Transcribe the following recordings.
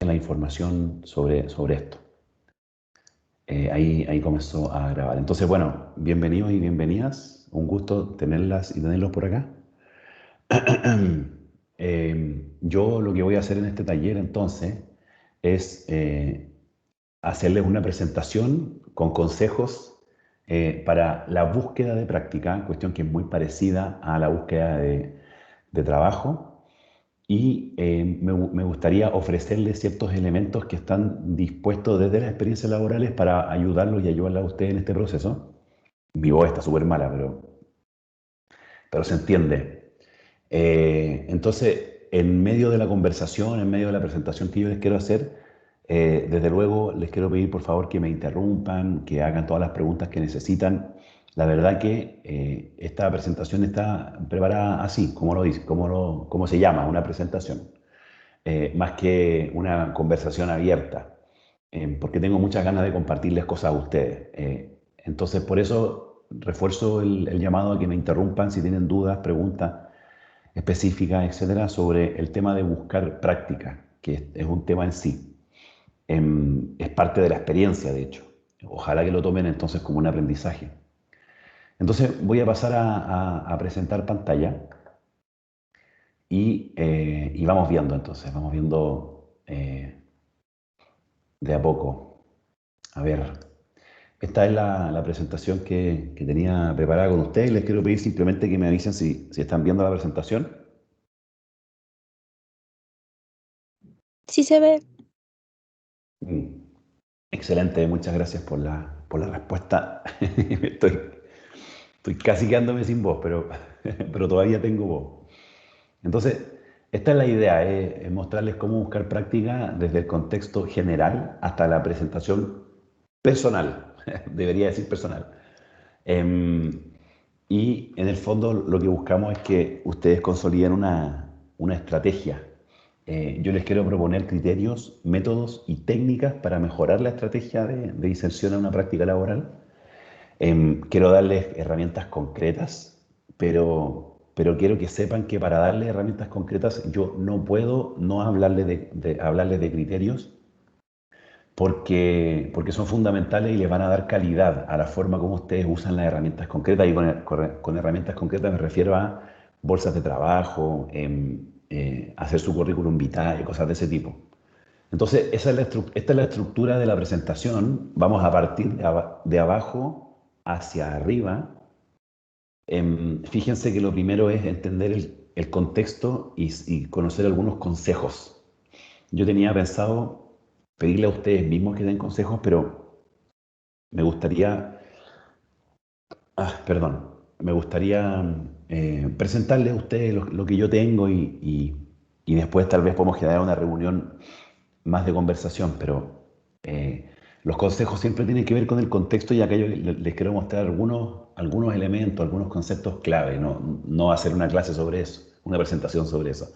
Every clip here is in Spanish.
la información sobre esto. Ahí comenzó a grabar. Entonces, bueno, bienvenidos y bienvenidas. Un gusto tenerlas y tenerlos por acá. Yo lo que voy a hacer en este taller entonces es hacerles una presentación con consejos para la búsqueda de práctica, cuestión que es muy parecida a la búsqueda de trabajo. Y me gustaría ofrecerles ciertos elementos que están dispuestos desde las experiencias laborales para ayudarlos y ayudarla a ustedes en este proceso. Mi voz está súper mala, pero se entiende. Entonces, en medio de la conversación, en medio de la presentación que yo les quiero hacer, desde luego les quiero pedir por favor que me interrumpan, que hagan todas las preguntas que necesitan. La verdad que esta presentación está preparada así, como lo dice, como se llama, una presentación, más que una conversación abierta, porque tengo muchas ganas de compartirles cosas a ustedes. Entonces, por eso refuerzo el llamado a que me interrumpan si tienen dudas, preguntas específicas, etcétera, sobre el tema de buscar práctica, que es un tema en sí. Es parte de la experiencia, de hecho. Ojalá que lo tomen entonces como un aprendizaje. Entonces voy a pasar a presentar pantalla y vamos viendo entonces, vamos viendo de a poco. A ver, esta es la presentación que tenía preparada con ustedes. Les quiero pedir simplemente que me avisen si están viendo la presentación. Sí se ve. Mm, Excelente, muchas gracias por la respuesta. Estoy casi quedándome sin voz, pero todavía tengo voz. Entonces, esta es la idea, es mostrarles cómo buscar práctica desde el contexto general hasta la presentación personal, debería decir personal. Em, y en el fondo lo que buscamos es que ustedes consoliden una estrategia. Yo les quiero proponer criterios, métodos y técnicas para mejorar la estrategia de inserción a una práctica laboral. Quiero darles herramientas concretas, pero quiero que sepan que para darles herramientas concretas yo no puedo no hablarles hablarles de criterios porque son fundamentales y les van a dar calidad a la forma como ustedes usan las herramientas concretas. Y con herramientas concretas me refiero a bolsas de trabajo, hacer su currículum vitae, cosas de ese tipo. Entonces, esta es la estructura de la presentación. Vamos a partir de abajo hacia arriba. Fíjense que lo primero es entender el contexto y conocer algunos consejos. Yo tenía pensado pedirle a ustedes mismos que den consejos, pero me gustaría, perdón, me gustaría presentarles a ustedes lo que yo tengo y después tal vez podemos generar una reunión más de conversación, pero los consejos siempre tienen que ver con el contexto y acá yo les quiero mostrar algunos elementos, algunos conceptos clave, no hacer una clase sobre eso, una presentación sobre eso.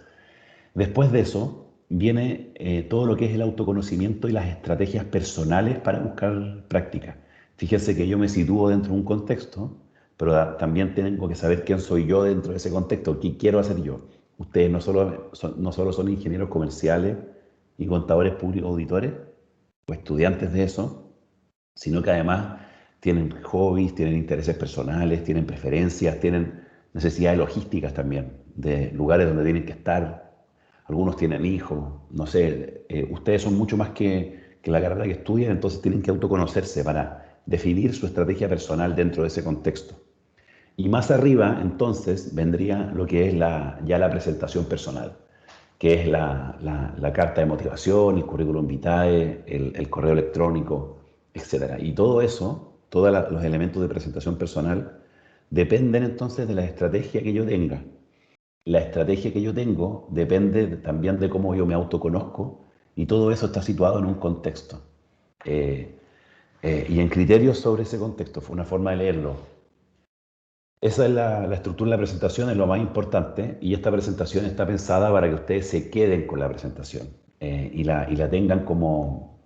Después de eso viene todo lo que es el autoconocimiento y las estrategias personales para buscar práctica. Fíjense que yo me sitúo dentro de un contexto, pero también tengo que saber quién soy yo dentro de ese contexto, qué quiero hacer yo. Ustedes no solo son ingenieros comerciales y contadores públicos auditores o estudiantes de eso, sino que además tienen hobbies, tienen intereses personales, tienen preferencias, tienen necesidades logísticas también, de lugares donde tienen que estar. Algunos tienen hijos, no sé, ustedes son mucho más que la carrera que estudian, entonces tienen que autoconocerse para definir su estrategia personal dentro de ese contexto. Y más arriba, entonces, vendría lo que es ya la presentación personal, que es la carta de motivación, el currículum vitae, el correo electrónico, etcétera. Y todo eso, todos los elementos de presentación personal, dependen entonces de la estrategia que yo tenga. La estrategia que yo tengo depende también de cómo yo me autoconozco y todo eso está situado en un contexto. Eh, y en criterios sobre ese contexto, fue una forma de leerlo. Esa es la estructura de la presentación, es lo más importante, y esta presentación está pensada para que ustedes se queden con la presentación y la tengan como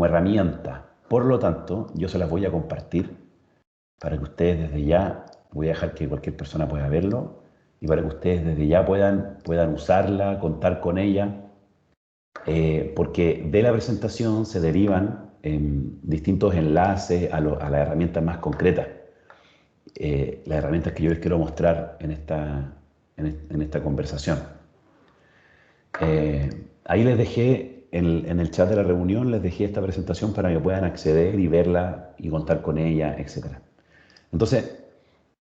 herramienta. Por lo tanto, yo se las voy a compartir para que ustedes desde ya, voy a dejar que cualquier persona pueda verlo, y para que ustedes desde ya puedan usarla, contar con ella porque de la presentación se derivan distintos enlaces a las herramientas más concretas, las herramientas que yo les quiero mostrar en esta conversación. Ahí les dejé, en el chat de la reunión, les dejé esta presentación para que puedan acceder y verla y contar con ella, etc. Entonces,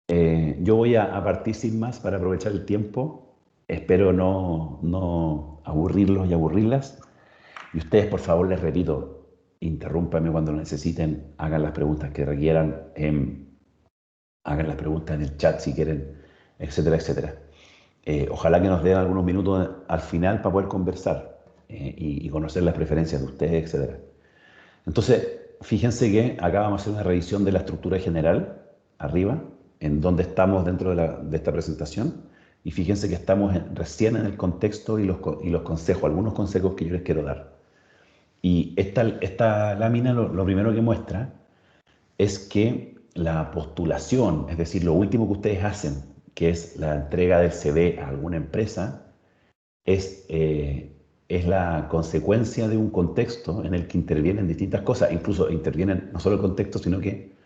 yo voy a partir sin más para aprovechar el tiempo. Espero no aburrirlos y aburrirlas. Y ustedes, por favor, les repito, interrúmpanme cuando lo necesiten, hagan las preguntas que requieran, hagan las preguntas en el chat si quieren, etcétera, etcétera. Ojalá que nos den algunos minutos al final para poder conversar y conocer las preferencias de ustedes, etcétera. Entonces, fíjense que acá vamos a hacer una revisión de la estructura general, arriba, en donde estamos dentro de esta presentación, y fíjense que estamos recién en el contexto y los consejos, algunos consejos que yo les quiero dar. Y esta lámina lo primero que muestra es que la postulación, es decir, lo último que ustedes hacen, que es la entrega del CV a alguna empresa, es la consecuencia de un contexto en el que intervienen distintas cosas, incluso intervienen no solo el contexto, sino que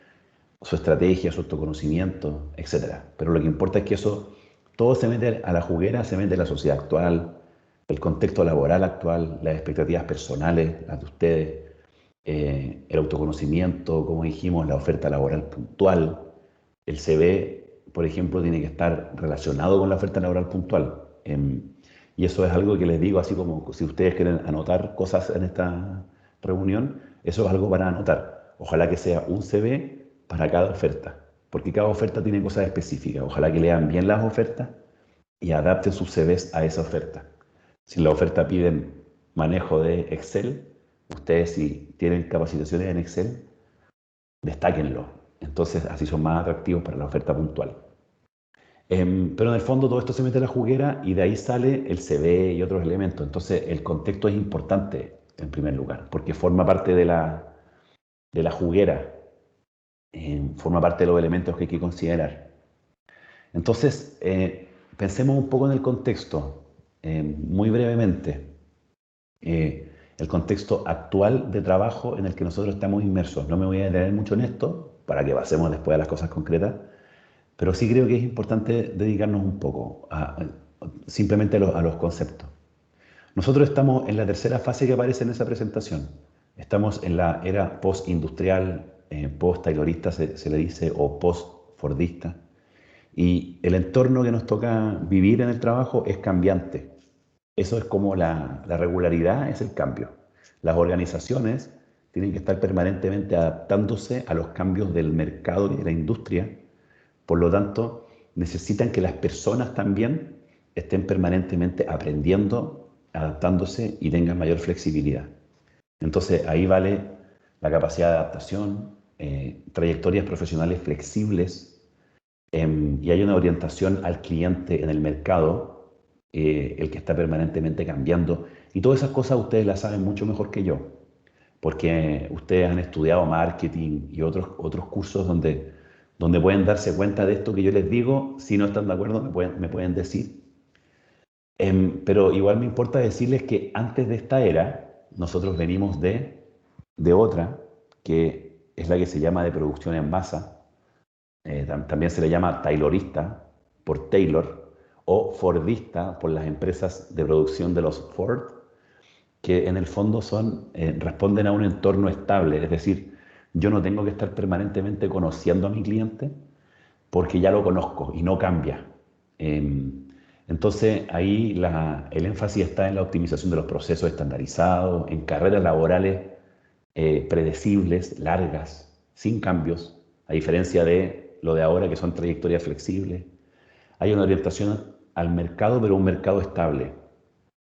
su estrategia, su autoconocimiento, etc. Pero lo que importa es que eso, todo se mete a la juguera, se mete a la sociedad actual, el contexto laboral actual, las expectativas personales, las de ustedes, el autoconocimiento, como dijimos, la oferta laboral puntual. El CV, por ejemplo, tiene que estar relacionado con la oferta laboral puntual. Y eso es algo que les digo, así como si ustedes quieren anotar cosas en esta reunión, eso es algo para anotar. Ojalá que sea un CV para cada oferta, porque cada oferta tiene cosas específicas. Ojalá que lean bien las ofertas y adapten sus CVs a esa oferta. Si la oferta piden manejo de Excel, ustedes si tienen capacitaciones en Excel, destáquenlo. Entonces así son más atractivos para la oferta puntual. Pero en el fondo todo esto se mete a la juguera y de ahí sale el CV y otros elementos. Entonces el contexto es importante en primer lugar, porque forma parte de la juguera, forma parte de los elementos que hay que considerar. Entonces, pensemos un poco en el contexto, muy brevemente. El contexto actual de trabajo en el que nosotros estamos inmersos. No me voy a detener mucho en esto, para que pasemos después a las cosas concretas, pero sí creo que es importante dedicarnos un poco simplemente a los conceptos. Nosotros estamos en la tercera fase que aparece en esa presentación. Estamos en la era post-industrial, post-taylorista se le dice, o post-fordista. Y el entorno que nos toca vivir en el trabajo es cambiante. Eso es como la regularidad, es el cambio. Las organizaciones tienen que estar permanentemente adaptándose a los cambios del mercado y de la industria. Por lo tanto, necesitan que las personas también estén permanentemente aprendiendo, adaptándose y tengan mayor flexibilidad. Entonces, ahí vale la capacidad de adaptación, trayectorias profesionales flexibles, y hay una orientación al cliente en el mercado, el que está permanentemente cambiando. Y todas esas cosas ustedes las saben mucho mejor que yo, porque ustedes han estudiado marketing y otros cursos donde pueden darse cuenta de esto que yo les digo. Si no están de acuerdo, me pueden decir. Pero igual me importa decirles que antes de esta era, nosotros venimos de otra, que es la que se llama de producción en masa. También se le llama taylorista por Taylor o fordista por las empresas de producción de los Ford, que en el fondo responden a un entorno estable. Es decir, yo no tengo que estar permanentemente conociendo a mi cliente porque ya lo conozco y no cambia. Entonces ahí el énfasis está en la optimización de los procesos estandarizados, en carreras laborales predecibles, largas, sin cambios, a diferencia de lo de ahora que son trayectorias flexibles. Hay una orientación al mercado, pero un mercado estable.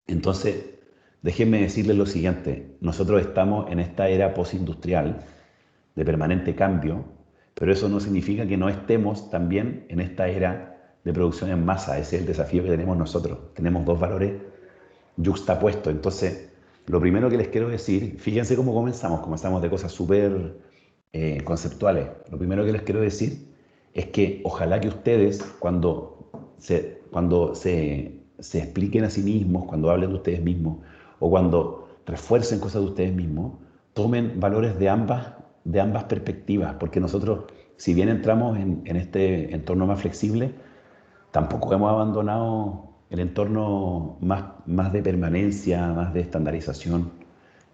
Entonces, déjenme decirles lo siguiente, nosotros estamos en esta era postindustrial de permanente cambio, pero eso no significa que no estemos también en esta era de producción en masa. Ese es el desafío que tenemos nosotros. Tenemos dos valores yuxtapuestos. Entonces, lo primero que les quiero decir, fíjense cómo comenzamos de cosas súper conceptuales. Lo primero que les quiero decir es que ojalá que ustedes, cuando se expliquen a sí mismos, cuando hablen de ustedes mismos, o cuando refuercen cosas de ustedes mismos, tomen valores de ambas perspectivas, porque nosotros, si bien entramos en este entorno más flexible, tampoco hemos abandonado el entorno más de permanencia, más de estandarización,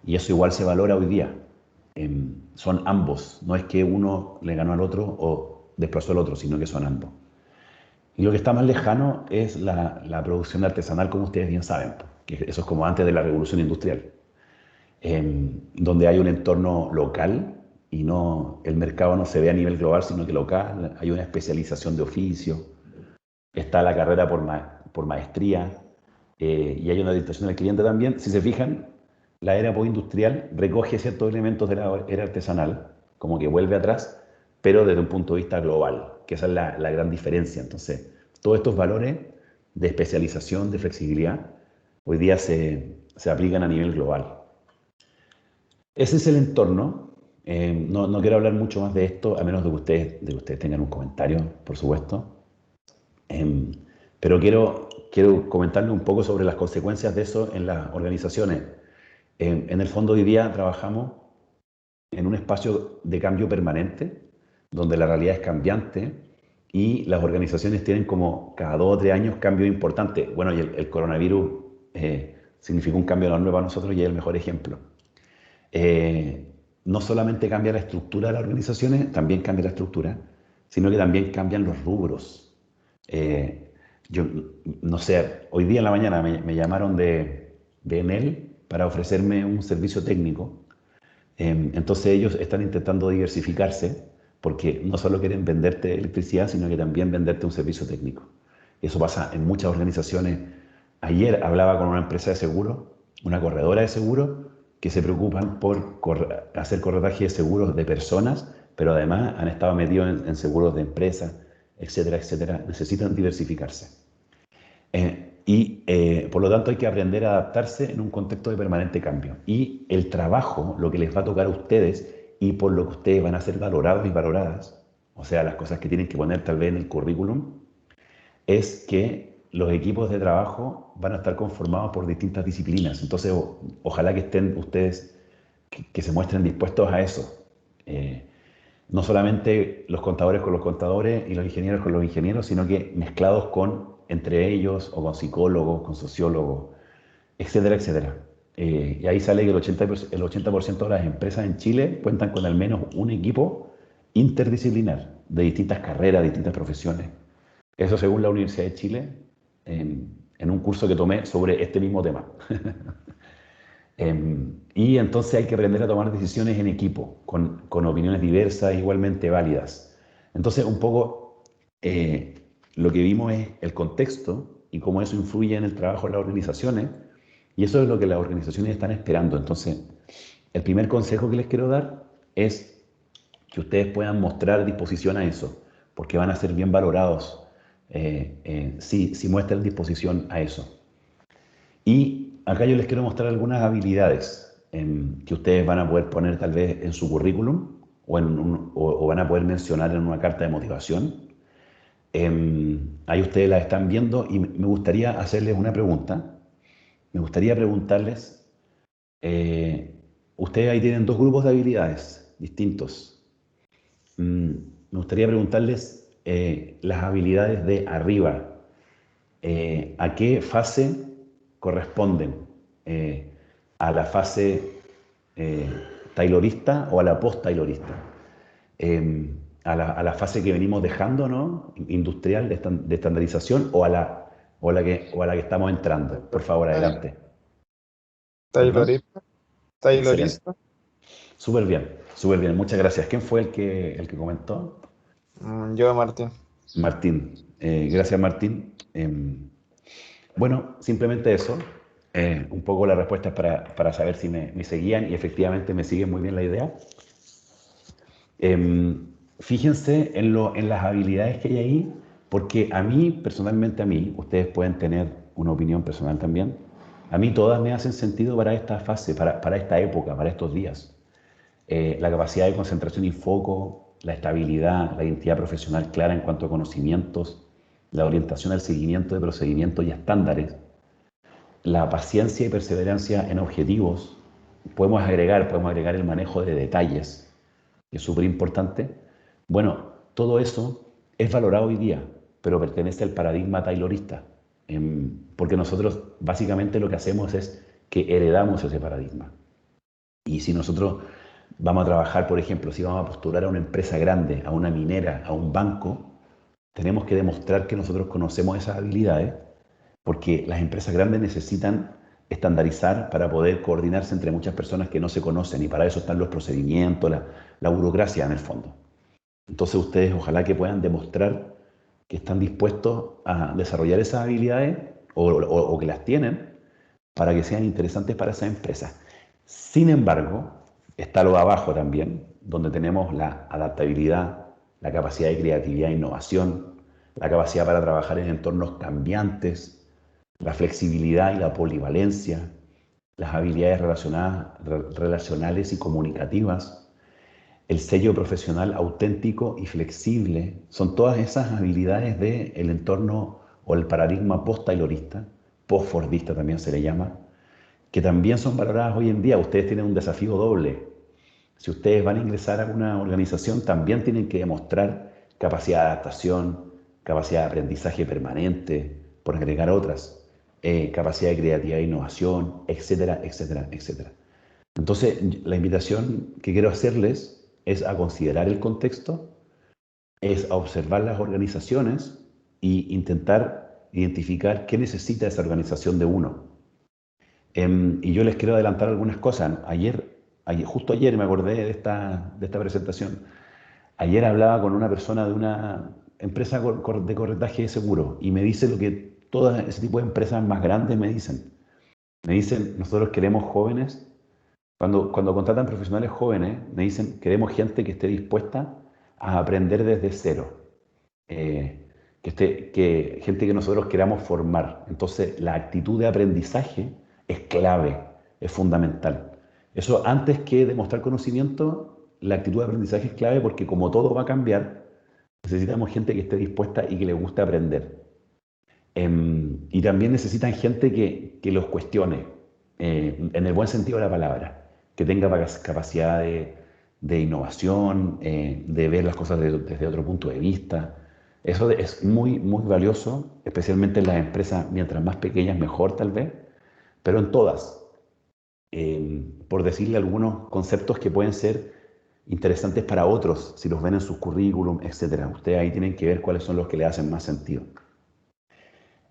y eso igual se valora hoy día. Son ambos, no es que uno le ganó al otro o desplazó al otro, sino que son ambos. Y lo que está más lejano es la producción artesanal, como ustedes bien saben, que eso es como antes de la revolución industrial, donde hay un entorno local y no, el mercado no se ve a nivel global, sino que local, hay una especialización de oficio, está la carrera por maestría, y hay una orientación al cliente también. Si se fijan, la era postindustrial recoge ciertos elementos de la era artesanal, como que vuelve atrás, pero desde un punto de vista global, que esa es la gran diferencia. Entonces, todos estos valores de especialización, de flexibilidad, hoy día se aplican a nivel global. Ese es el entorno. No quiero hablar mucho más de esto, a menos de que ustedes tengan un comentario, por supuesto. Pero quiero comentarles un poco sobre las consecuencias de eso en las organizaciones. En el fondo, hoy día trabajamos en un espacio de cambio permanente, donde la realidad es cambiante y las organizaciones tienen como cada 2 o 3 años cambios importantes. Bueno, y el coronavirus significó un cambio enorme para nosotros y es el mejor ejemplo. No solamente cambia la estructura de las organizaciones, también cambia la estructura, sino que también cambian los rubros. Yo no sé, hoy día en la mañana me llamaron de Enel para ofrecerme un servicio técnico. Entonces ellos están intentando diversificarse porque no solo quieren venderte electricidad, sino que también venderte un servicio técnico. Eso pasa en muchas organizaciones. Ayer hablaba con una empresa de seguros, una corredora de seguros, que se preocupan por hacer corretaje de seguros de personas, pero además han estado metidos en seguros de empresas, etcétera, etcétera. Necesitan diversificarse. Por lo tanto hay que aprender a adaptarse en un contexto de permanente cambio. Y el trabajo, lo que les va a tocar a ustedes y por lo que ustedes van a ser valorados y valoradas, o sea, las cosas que tienen que poner tal vez en el currículum, es que los equipos de trabajo van a estar conformados por distintas disciplinas. Entonces, ojalá que estén ustedes, que se muestren dispuestos a eso. No solamente los contadores con los contadores y los ingenieros con los ingenieros, sino que mezclados entre ellos, o con psicólogos, con sociólogos, etcétera, etcétera. Y ahí sale que el 80% de las empresas en Chile cuentan con al menos un equipo interdisciplinar, de distintas carreras, distintas profesiones. Eso según la Universidad de Chile, en un curso que tomé sobre este mismo tema. Y entonces hay que aprender a tomar decisiones en equipo, con opiniones diversas, igualmente válidas. Entonces, un poco lo que vimos es el contexto y cómo eso influye en el trabajo de las organizaciones, y eso es lo que las organizaciones están esperando. Entonces, el primer consejo que les quiero dar es que ustedes puedan mostrar disposición a eso, porque van a ser bien valorados si muestran disposición a eso. Y acá yo les quiero mostrar algunas habilidades que ustedes van a poder poner tal vez en su currículum o van a poder mencionar en una carta de motivación. Ahí ustedes las están viendo y me gustaría hacerles una pregunta. Me gustaría preguntarles, ustedes ahí tienen 2 grupos de habilidades distintos. Me gustaría preguntarles las habilidades de arriba. ¿A qué fase corresponden? ¿A la fase taylorista o a la post-taylorista? A la fase que venimos dejando, ¿no? Industrial de estandarización o a la que estamos entrando. Por favor, adelante. ¿Perdón? Taylorista. Excelente. Taylorista. Súper bien, súper bien. Muchas gracias. ¿Quién fue el que comentó? Yo, Martín. Martín. Gracias, Martín. Bueno, simplemente eso. Un poco la respuesta es para saber si me seguían y efectivamente me siguen muy bien la idea. Fíjense en las habilidades que hay ahí, porque a mí, personalmente a mí, ustedes pueden tener una opinión personal también, a mí todas me hacen sentido para esta fase, para esta época, para estos días. La capacidad de concentración y foco, la estabilidad, la identidad profesional clara en cuanto a conocimientos, la orientación al seguimiento de procedimientos y estándares, la paciencia y perseverancia en objetivos. Podemos agregar el manejo de detalles, que es súper importante. Bueno, todo eso es valorado hoy día, pero pertenece al paradigma taylorista, porque nosotros básicamente lo que hacemos es que heredamos ese paradigma. Y si nosotros vamos a trabajar, por ejemplo, si vamos a postular a una empresa grande, a una minera, a un banco, tenemos que demostrar que nosotros conocemos esas habilidades, porque las empresas grandes necesitan estandarizar para poder coordinarse entre muchas personas que no se conocen, y para eso están los procedimientos, la burocracia en el fondo. Entonces ustedes ojalá que puedan demostrar que están dispuestos a desarrollar esas habilidades o que las tienen para que sean interesantes para esas empresas. Sin embargo, está lo de abajo también, donde tenemos la adaptabilidad, la capacidad de creatividad e innovación, la capacidad para trabajar en entornos cambiantes, la flexibilidad y la polivalencia, las habilidades relacionales y comunicativas, el sello profesional auténtico y flexible. Son todas esas habilidades del entorno o el paradigma post-taylorista, post-fordista también se le llama, que también son valoradas hoy en día. Ustedes tienen un desafío doble. Si ustedes van a ingresar a una organización, también tienen que demostrar capacidad de adaptación, capacidad de aprendizaje permanente, por agregar otras, capacidad de creatividad e innovación, etcétera, etcétera, etcétera. Entonces, la invitación que quiero hacerles es a considerar el contexto, es a observar las organizaciones e intentar identificar qué necesita esa organización de uno. Y yo les quiero adelantar algunas cosas. Justo ayer me acordé de esta presentación. Ayer hablaba con una persona de una empresa de corretaje de seguro y me dice lo que todo ese tipo de empresas más grandes me dicen. Me dicen, nosotros queremos jóvenes. Cuando contratan profesionales jóvenes, me dicen, queremos gente que esté dispuesta a aprender desde cero. Gente que nosotros queramos formar. Entonces, la actitud de aprendizaje es clave, es fundamental. Eso, antes que demostrar conocimiento, la actitud de aprendizaje es clave, porque como todo va a cambiar, necesitamos gente que esté dispuesta y que le guste aprender. Y también necesitan gente que los cuestione, en el buen sentido de la palabra, que tenga capacidad de innovación, de ver las cosas desde otro punto de vista. Eso es muy, muy valioso, especialmente en las empresas, mientras más pequeñas mejor tal vez, pero en todas. Por decirle algunos conceptos que pueden ser interesantes para otros, si los ven en sus currículum, etc. Ustedes ahí tienen que ver cuáles son los que le hacen más sentido.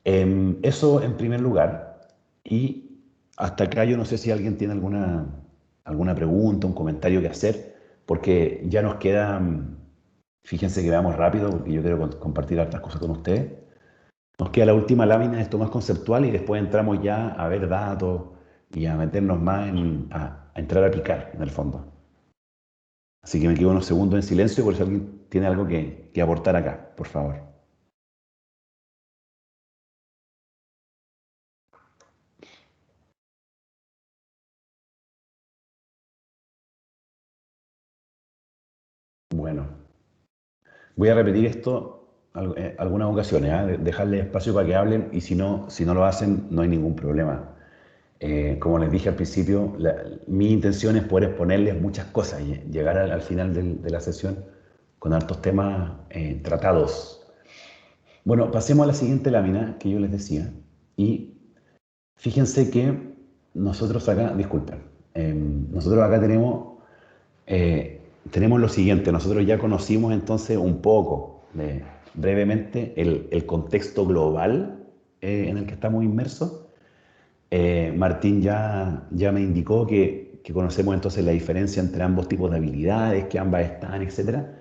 Eso en primer lugar. Y hasta acá yo no sé si alguien tiene alguna pregunta, un comentario que hacer, porque ya nos queda, fíjense que vamos rápido, porque yo quiero compartir otras cosas con ustedes. Nos queda la última lámina, esto más conceptual, y después entramos ya a ver datos y a meternos más a entrar a picar, en el fondo. Así que me quedo unos segundos en silencio por si alguien tiene algo que aportar acá, por favor. Bueno, voy a repetir esto algunas ocasiones, dejarles espacio para que hablen, y si no lo hacen, no hay ningún problema. Como les dije al principio, mi intención es poder exponerles muchas cosas y llegar al final de la sesión con hartos temas tratados. Bueno, pasemos a la siguiente lámina que yo les decía. Y fíjense que nosotros acá, disculpen, nosotros acá tenemos lo siguiente. Nosotros ya conocimos entonces un poco, brevemente, el contexto global en el que estamos inmersos. Martín ya me indicó que conocemos entonces la diferencia entre ambos tipos de habilidades, que ambas están, etcétera.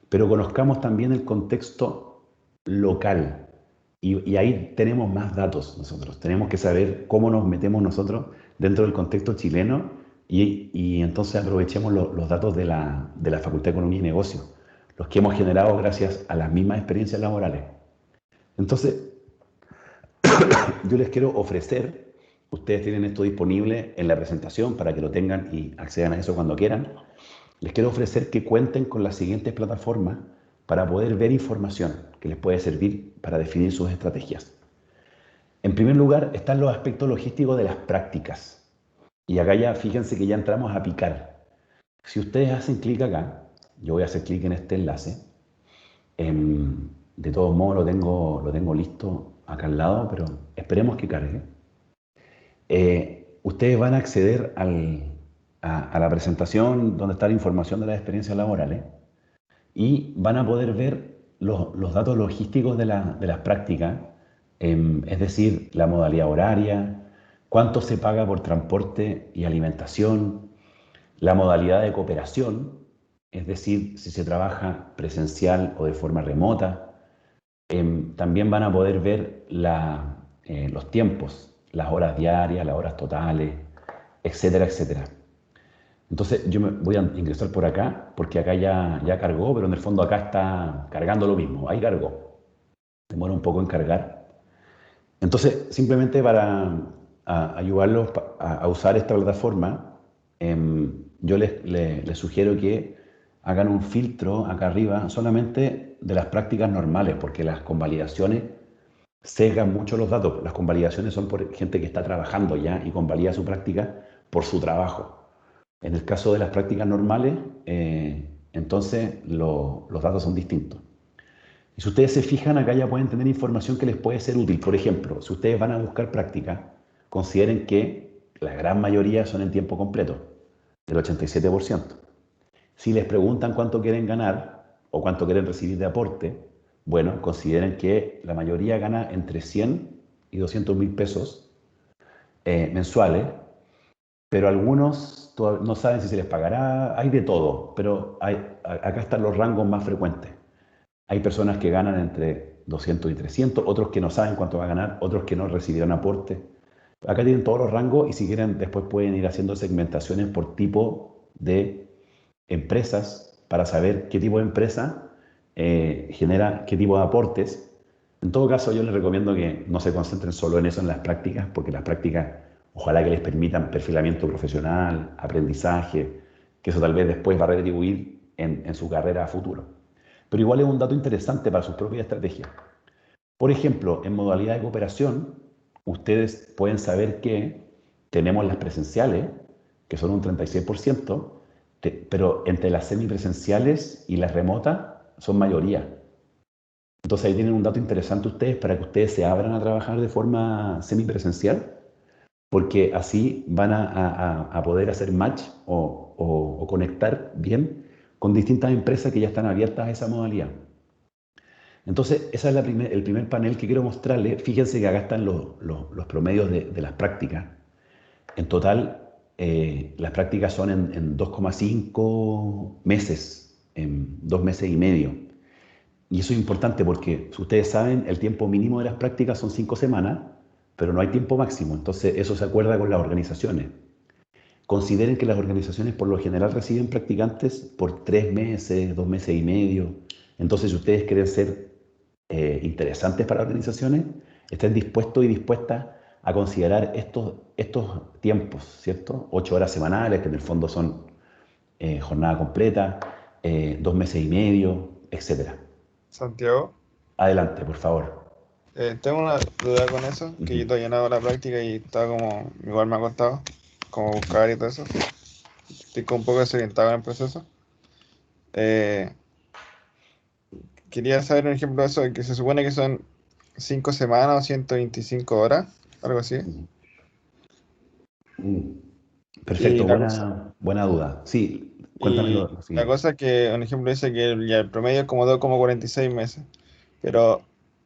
Pero conozcamos también el contexto local. Y ahí tenemos más datos nosotros. Tenemos que saber cómo nos metemos nosotros dentro del contexto chileno, y entonces aprovechemos los datos de la Facultad de Economía y Negocios, los que hemos generado gracias a las mismas experiencias laborales. Entonces, yo les quiero ofrecer, ustedes tienen esto disponible en la presentación para que lo tengan y accedan a eso cuando quieran. Les quiero ofrecer que cuenten con las siguientes plataformas para poder ver información que les puede servir para definir sus estrategias. En primer lugar, están los aspectos logísticos de las prácticas. Y acá ya, fíjense que ya entramos a picar. Si ustedes hacen clic acá, yo voy a hacer clic en este enlace. De todos modos lo tengo listo acá al lado, pero esperemos que cargue. Ustedes van a acceder a la presentación donde está la información de las experiencias laborales y van a poder ver los datos logísticos de las prácticas, es decir, la modalidad horaria, cuánto se paga por transporte y alimentación, la modalidad de cooperación, es decir, si se trabaja presencial o de forma remota. También van a poder ver los tiempos, las horas diarias, las horas totales, etcétera, etcétera. Entonces yo me voy a ingresar por acá, porque acá ya cargó, pero en el fondo acá está cargando lo mismo. Ahí cargó. Demora un poco en cargar. Entonces, simplemente para ayudarlos a usar esta plataforma, yo les sugiero que hagan un filtro acá arriba solamente de las prácticas normales, porque las convalidaciones sesgan mucho los datos. Las convalidaciones son por gente que está trabajando ya y convalida su práctica por su trabajo. En el caso de las prácticas normales, entonces los datos son distintos. Y si ustedes se fijan, acá ya pueden tener información que les puede ser útil. Por ejemplo, si ustedes van a buscar práctica, consideren que la gran mayoría son en tiempo completo, del 87%. Si les preguntan cuánto quieren ganar o cuánto quieren recibir de aporte, bueno, consideren que la mayoría gana entre 100 y 200 mil pesos mensuales, pero algunos no saben si se les pagará, hay de todo, pero acá están los rangos más frecuentes. Hay personas que ganan entre 200 y 300, otros que no saben cuánto va a ganar, otros que no recibieron aporte. Acá tienen todos los rangos y si quieren después pueden ir haciendo segmentaciones por tipo de empresas para saber qué tipo de empresa genera qué tipo de aportes. En todo caso, yo les recomiendo que no se concentren solo en eso, en las prácticas, porque las prácticas ojalá que les permitan perfilamiento profesional, aprendizaje, que eso tal vez después va a retribuir en su carrera a futuro. Pero igual es un dato interesante para sus propias estrategias. Por ejemplo, en modalidad de cooperación, ustedes pueden saber que tenemos las presenciales, que son un 36%, pero entre las semipresenciales y las remotas son mayoría. Entonces ahí tienen un dato interesante ustedes para que ustedes se abran a trabajar de forma semipresencial, porque así van a poder hacer match o conectar bien con distintas empresas que ya están abiertas a esa modalidad. Entonces, ese es el primer panel que quiero mostrarles. Fíjense que acá están los promedios de las prácticas. En total, las prácticas son en 2,5 meses, en 2 meses y medio. Y eso es importante porque, si ustedes saben, el tiempo mínimo de las prácticas son 5 semanas, pero no hay tiempo máximo. Entonces, eso se acuerda con las organizaciones. Consideren que las organizaciones por lo general reciben practicantes por 3 meses, 2 meses y medio. Entonces, si ustedes quieren ser interesantes para organizaciones, estén dispuestos y dispuestas a considerar estos tiempos, ¿cierto? 8 horas semanales, que en el fondo son jornada completa, 2 meses y medio, etc. Santiago, Adelante, por favor. tengo una duda con eso, que yo Ujú. todavía no hago la práctica y está como, igual me ha costado, como buscar y todo eso. Estoy como un poco desorientado en el proceso. Eh, Quería saber un ejemplo de eso, que se supone que son 5 semanas o 125 horas, algo así. Ujú. Mm. Y Perfecto, la cosa, buena duda. Sí, cuéntame y lo la siguiente. cosa es que un ejemplo dice que ya el promedio es como 2,46 meses. Pero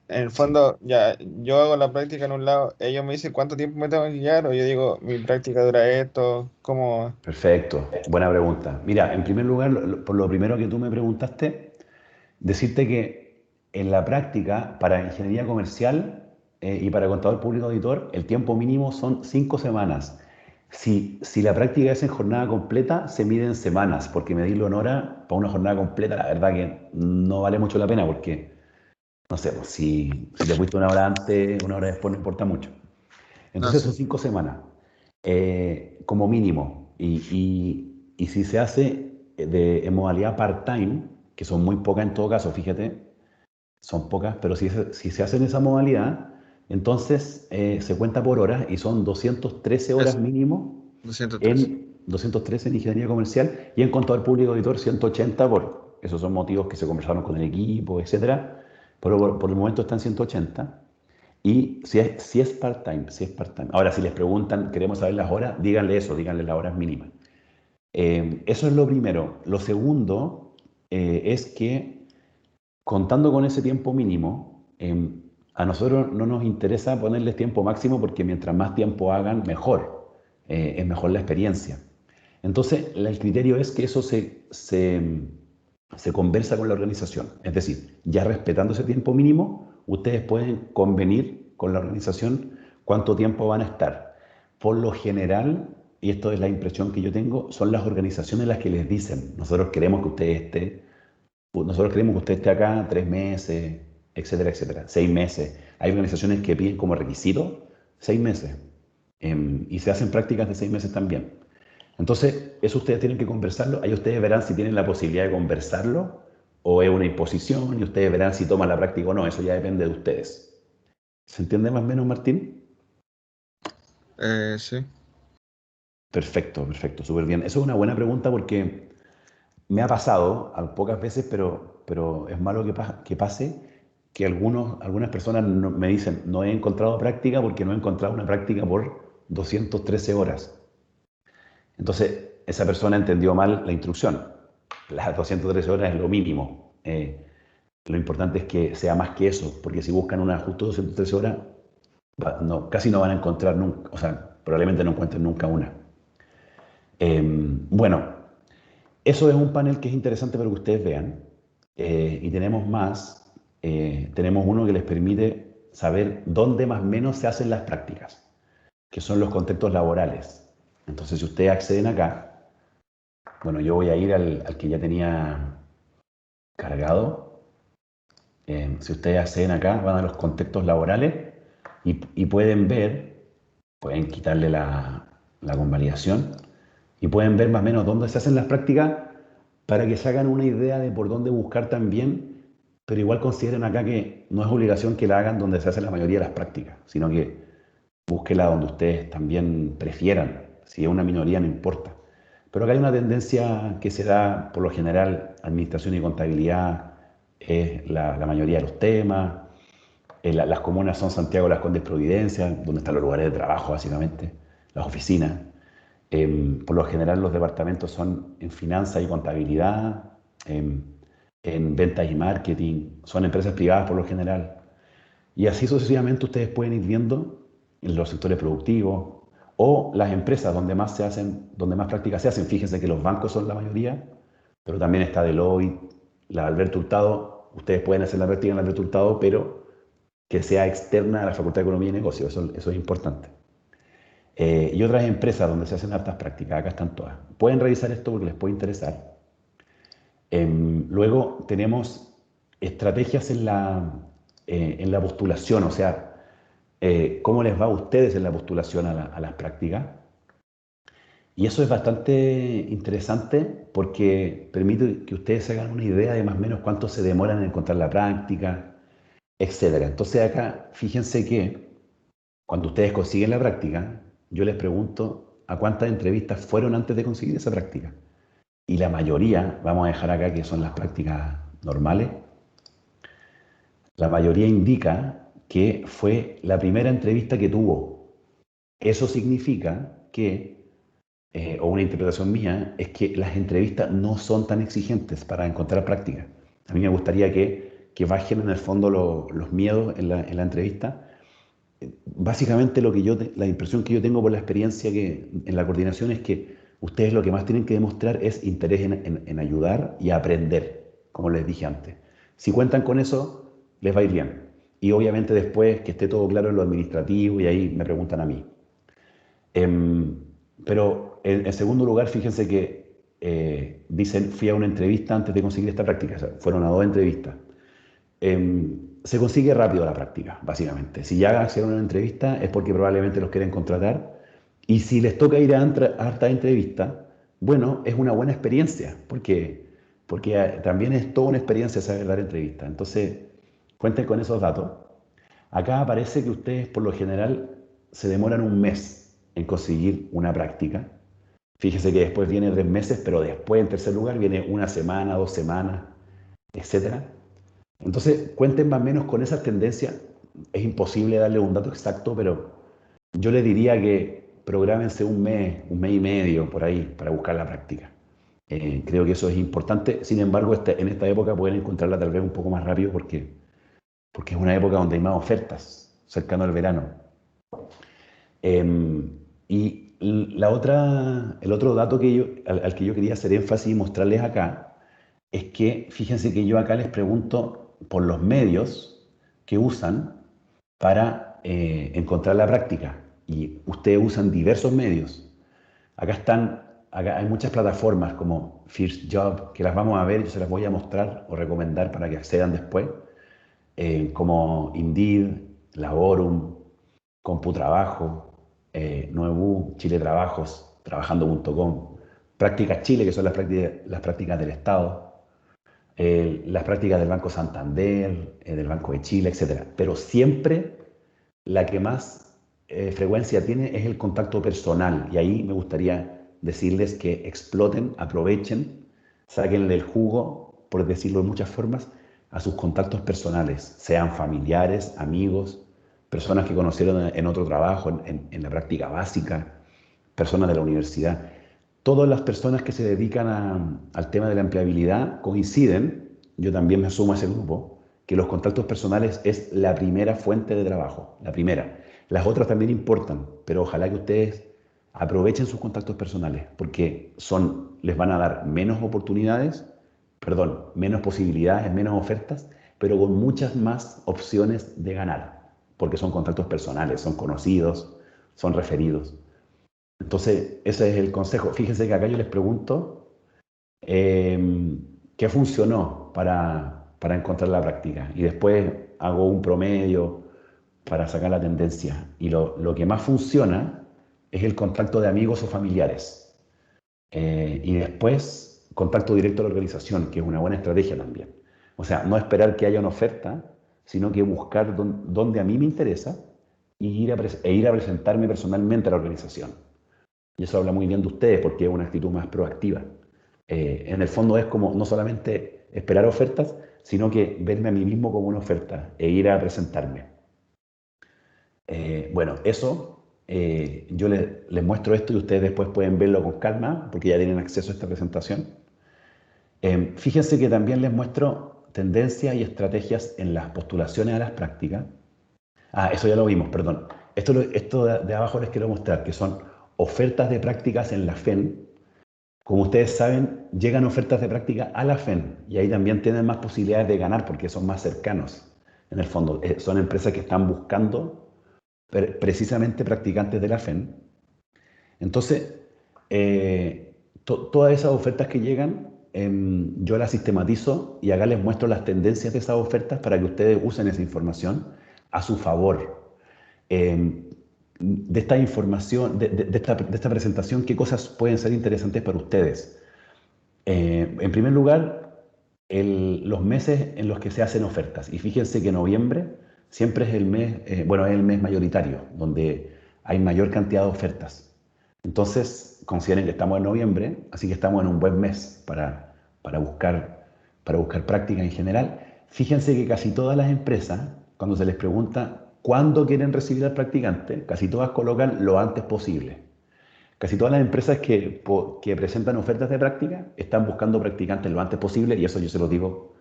en el Sí. fondo, ya yo hago la práctica en un lado, ellos me dicen cuánto tiempo me tengo que guiar, o yo digo, mi práctica dura esto, ¿cómo? Perfecto, buena pregunta. Mira, en primer lugar, por lo primero que tú me preguntaste, decirte que en la práctica para ingeniería comercial y para contador público auditor, el tiempo mínimo son 5 semanas. Si la práctica es en jornada completa, se mide en semanas, porque medirlo en hora para una jornada completa, la verdad que no vale mucho la pena, porque, no sé, pues, si te fuiste una hora antes, una hora después, no importa mucho. No Entonces sé. son 5 semanas como mínimo. Y si se hace en modalidad part-time, que son muy pocas en todo caso, fíjate, son pocas, pero si se hace en esa modalidad, Entonces, se cuenta por horas y son 213 horas Eso, mínimo 213. en 213 en ingeniería comercial y en contador público auditor 180 por, esos son motivos que se conversaron con el equipo, etcétera. Pero por el momento están 180. Y si es part-time, si es part-time. Ahora, si les preguntan, queremos saber las horas, díganle eso, díganle las horas mínimas. Eso es lo primero. Lo segundo es que contando con ese tiempo mínimo, a nosotros no nos interesa ponerles tiempo máximo porque mientras más tiempo hagan, mejor. Es mejor la experiencia. Entonces, el criterio es que eso se conversa con la organización. Es decir, ya respetando ese tiempo mínimo, ustedes pueden convenir con la organización cuánto tiempo van a estar. Por lo general, y esto es la impresión que yo tengo, son las organizaciones las que les dicen, nosotros queremos que usted esté acá 3 meses, etcétera, etcétera, 6 meses. Hay organizaciones que piden como requisito 6 meses, y se hacen prácticas de 6 meses también. Entonces, eso ustedes tienen que conversarlo. Ahí ustedes verán si tienen la posibilidad de conversarlo o es una imposición y ustedes verán si toman la práctica o no. Eso ya depende de ustedes. ¿Se entiende más o menos, Martín? Sí. Perfecto, perfecto, súper bien. Eso es una buena pregunta porque me ha pasado pocas veces, pero es malo que pase, que algunas personas me dicen, no he encontrado práctica porque no he encontrado una práctica por 213 horas. Entonces, esa persona entendió mal la instrucción. Las 213 horas es lo mínimo. Lo importante es que sea más que eso, porque si buscan una justo 213 horas, casi no van a encontrar nunca, o sea, probablemente no encuentren nunca una. Bueno, eso es un panel que es interesante para que ustedes vean. Y tenemos más. Tenemos uno que les permite saber dónde más o menos se hacen las prácticas, que son los contextos laborales. Entonces, si ustedes acceden acá, bueno, yo voy a ir al que ya tenía cargado. Si ustedes acceden acá, van a los contextos laborales y pueden ver, pueden quitarle la convalidación y pueden ver más o menos dónde se hacen las prácticas para que se hagan una idea de por dónde buscar también, pero igual consideren acá que no es obligación que la hagan donde se hacen la mayoría de las prácticas, sino que búsquela donde ustedes también prefieran. Si es una minoría, no importa. Pero acá hay una tendencia que se da, por lo general, administración y contabilidad es la mayoría de los temas. Las comunas son Santiago, Las Condes, Providencia, donde están los lugares de trabajo, básicamente, las oficinas. Por lo general, los departamentos son en finanzas y contabilidad, en ventas y marketing, son empresas privadas por lo general. Y así sucesivamente ustedes pueden ir viendo en los sectores productivos o las empresas donde más se hacen, donde más prácticas se hacen. Fíjense que los bancos son la mayoría, pero también está Deloitte, la Alberto Hurtado. Ustedes pueden hacer la práctica en la Alberto Hurtado, pero que sea externa a la Facultad de Economía y Negocios. Eso es importante. Y otras empresas donde se hacen hartas prácticas, acá están todas. Pueden revisar esto porque les puede interesar. Luego tenemos estrategias en la postulación, o sea, cómo les va a ustedes en la postulación a las prácticas. Y eso es bastante interesante porque permite que ustedes se hagan una idea de más o menos cuánto se demoran en encontrar la práctica, etcétera. Entonces acá, fíjense que cuando ustedes consiguen la práctica, yo les pregunto a cuántas entrevistas fueron antes de conseguir esa práctica. Y la mayoría, vamos a dejar acá que son las prácticas normales, la mayoría indica que fue la primera entrevista que tuvo. Eso significa que, o una interpretación mía, es que las entrevistas no son tan exigentes para encontrar práctica. A mí me gustaría que bajen en el fondo los miedos en la entrevista. Básicamente la impresión que yo tengo por la experiencia en la coordinación es que ustedes lo que más tienen que demostrar es interés en ayudar y aprender, como les dije antes. Si cuentan con eso, les va a ir bien. Y obviamente después que esté todo claro en lo administrativo y ahí me preguntan a mí. Em, pero en segundo lugar, fíjense que dicen, fui a una entrevista antes de conseguir esta práctica, o sea, fueron a 2 entrevistas. Se consigue rápido la práctica, básicamente. Si ya hicieron una entrevista es porque probablemente los quieren contratar. Y si les toca ir a harta entrevista, bueno, es una buena experiencia, porque también es toda una experiencia saber dar entrevista. Entonces, cuenten con esos datos. Acá aparece que ustedes por lo general se demoran un mes en conseguir una práctica. Fíjese que después viene 3 meses, pero después en tercer lugar viene una semana, 2 semanas, etcétera. Entonces, cuenten más o menos con esas tendencias. Es imposible darle un dato exacto, pero yo les diría que prográmense un mes y medio por ahí para buscar la práctica. Creo que eso es importante. Sin embargo, en esta época pueden encontrarla tal vez un poco más rápido porque es una época donde hay más ofertas, cercano al verano. Y el otro dato al que yo quería hacer énfasis y mostrarles acá es que fíjense que yo acá les pregunto por los medios que usan para encontrar la práctica. Y ustedes usan diversos medios. Acá hay muchas plataformas como First Job, que las vamos a ver, yo se las voy a mostrar o recomendar para que accedan después, como Indeed, Laborum, CompuTrabajo, Nuevu, Chile Trabajos, trabajando.com, Prácticas Chile, que son las prácticas del Estado, las prácticas del Banco Santander, del Banco de Chile, etcétera. Pero siempre la que más frecuencia tiene es el contacto personal. Y ahí me gustaría decirles que exploten, aprovechen, sáquenle el jugo, por decirlo de muchas formas, a sus contactos personales, sean familiares, amigos, personas que conocieron en otro trabajo, en la práctica básica, personas de la universidad. Todas las personas que se dedican al tema de la empleabilidad coinciden, yo también me sumo a ese grupo, que los contactos personales es la primera fuente de trabajo, la primera. Las otras también importan, pero ojalá que ustedes aprovechen sus contactos personales, porque les van a dar menos oportunidades, perdón, menos posibilidades, menos ofertas, pero con muchas más opciones de ganar, porque son contactos personales, son conocidos, son referidos. Entonces, ese es el consejo. Fíjense que acá yo les pregunto qué funcionó para encontrar la práctica y después hago un promedio para sacar la tendencia. Y lo que más funciona es el contacto de amigos o familiares. Y después, contacto directo a la organización, que es una buena estrategia también. O sea, no esperar que haya una oferta, sino que buscar donde a mí me interesa e ir a presentarme personalmente a la organización. Y eso habla muy bien de ustedes porque es una actitud más proactiva. En el fondo es como no solamente esperar ofertas, sino que verme a mí mismo como una oferta e ir a presentarme. Bueno, eso, yo les muestro esto y ustedes después pueden verlo con calma porque ya tienen acceso a esta presentación. Fíjense que también les muestro tendencias y estrategias en las postulaciones a las prácticas. Eso ya lo vimos, perdón. Esto de abajo les quiero mostrar, que son ofertas de prácticas en la FEN. Como ustedes saben, llegan ofertas de práctica a la FEN y ahí también tienen más posibilidades de ganar porque son más cercanos. En el fondo, son empresas que están buscando precisamente practicantes de la FEN. Entonces, todas esas ofertas que llegan, yo las sistematizo y acá les muestro las tendencias de esas ofertas para que ustedes usen esa información a su favor. De esta información, de esta presentación, ¿qué cosas pueden ser interesantes para ustedes? En primer lugar, los meses en los que se hacen ofertas. Y fíjense que noviembre siempre es el mes, es el mes mayoritario, donde hay mayor cantidad de ofertas. Entonces, consideren que estamos en noviembre, así que estamos en un buen mes para buscar práctica en general. Fíjense que casi todas las empresas, cuando se les pregunta cuándo quieren recibir al practicante, casi todas colocan lo antes posible. Casi todas las empresas que presentan ofertas de práctica están buscando practicantes lo antes posible y eso yo se lo digo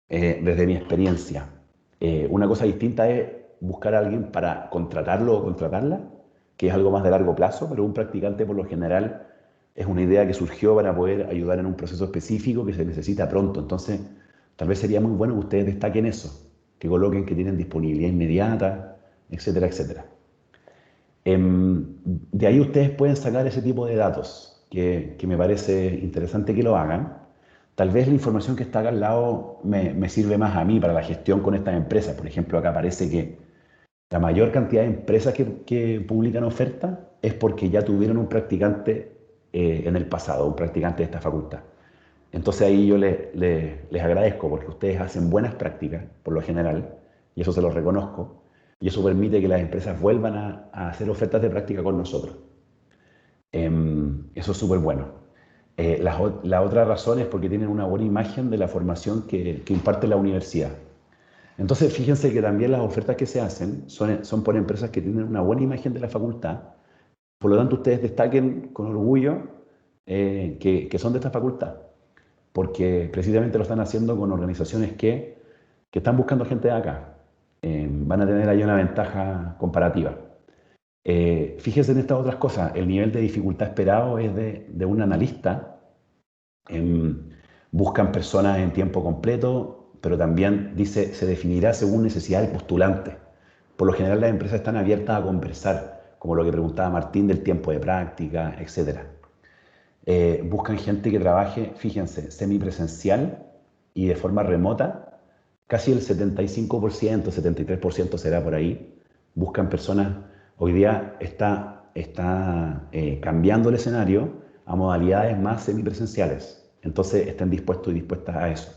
desde mi experiencia. Una cosa distinta es buscar a alguien para contratarlo o contratarla, que es algo más de largo plazo, pero un practicante por lo general es una idea que surgió para poder ayudar en un proceso específico que se necesita pronto. Entonces, tal vez sería muy bueno que ustedes destaquen eso, que coloquen que tienen disponibilidad inmediata, etcétera, etcétera. De ahí ustedes pueden sacar ese tipo de datos, que me parece interesante que lo hagan. Tal vez la información que está acá al lado me sirve más a mí para la gestión con estas empresas. Por ejemplo, acá aparece que la mayor cantidad de empresas que publican ofertas es porque ya tuvieron un practicante en el pasado, un practicante de esta facultad. Entonces ahí yo les agradezco porque ustedes hacen buenas prácticas, por lo general, y eso se los reconozco. y eso permite que las empresas vuelvan a hacer ofertas de práctica con nosotros. Eso es súper bueno. La otra razón es porque tienen una buena imagen de la formación que imparte la universidad. Entonces, fíjense que también las ofertas que se hacen son por empresas que tienen una buena imagen de la facultad. Por lo tanto, ustedes destaquen con orgullo que son de esta facultad, porque precisamente lo están haciendo con organizaciones que están buscando gente de acá. Van a tener ahí una ventaja comparativa. Fíjense en estas otras cosas. El nivel de dificultad esperado es de un analista. Buscan personas en tiempo completo, pero también dice, se definirá según necesidad del postulante. Por lo general las empresas están abiertas a conversar, como lo que preguntaba Martín del tiempo de práctica, etc. Buscan gente que trabaje, fíjense, semipresencial y de forma remota. Casi el 75%, 73% será por ahí. Buscan personas, hoy día está cambiando el escenario a modalidades más semipresenciales. Entonces estén dispuestos y dispuestas a eso.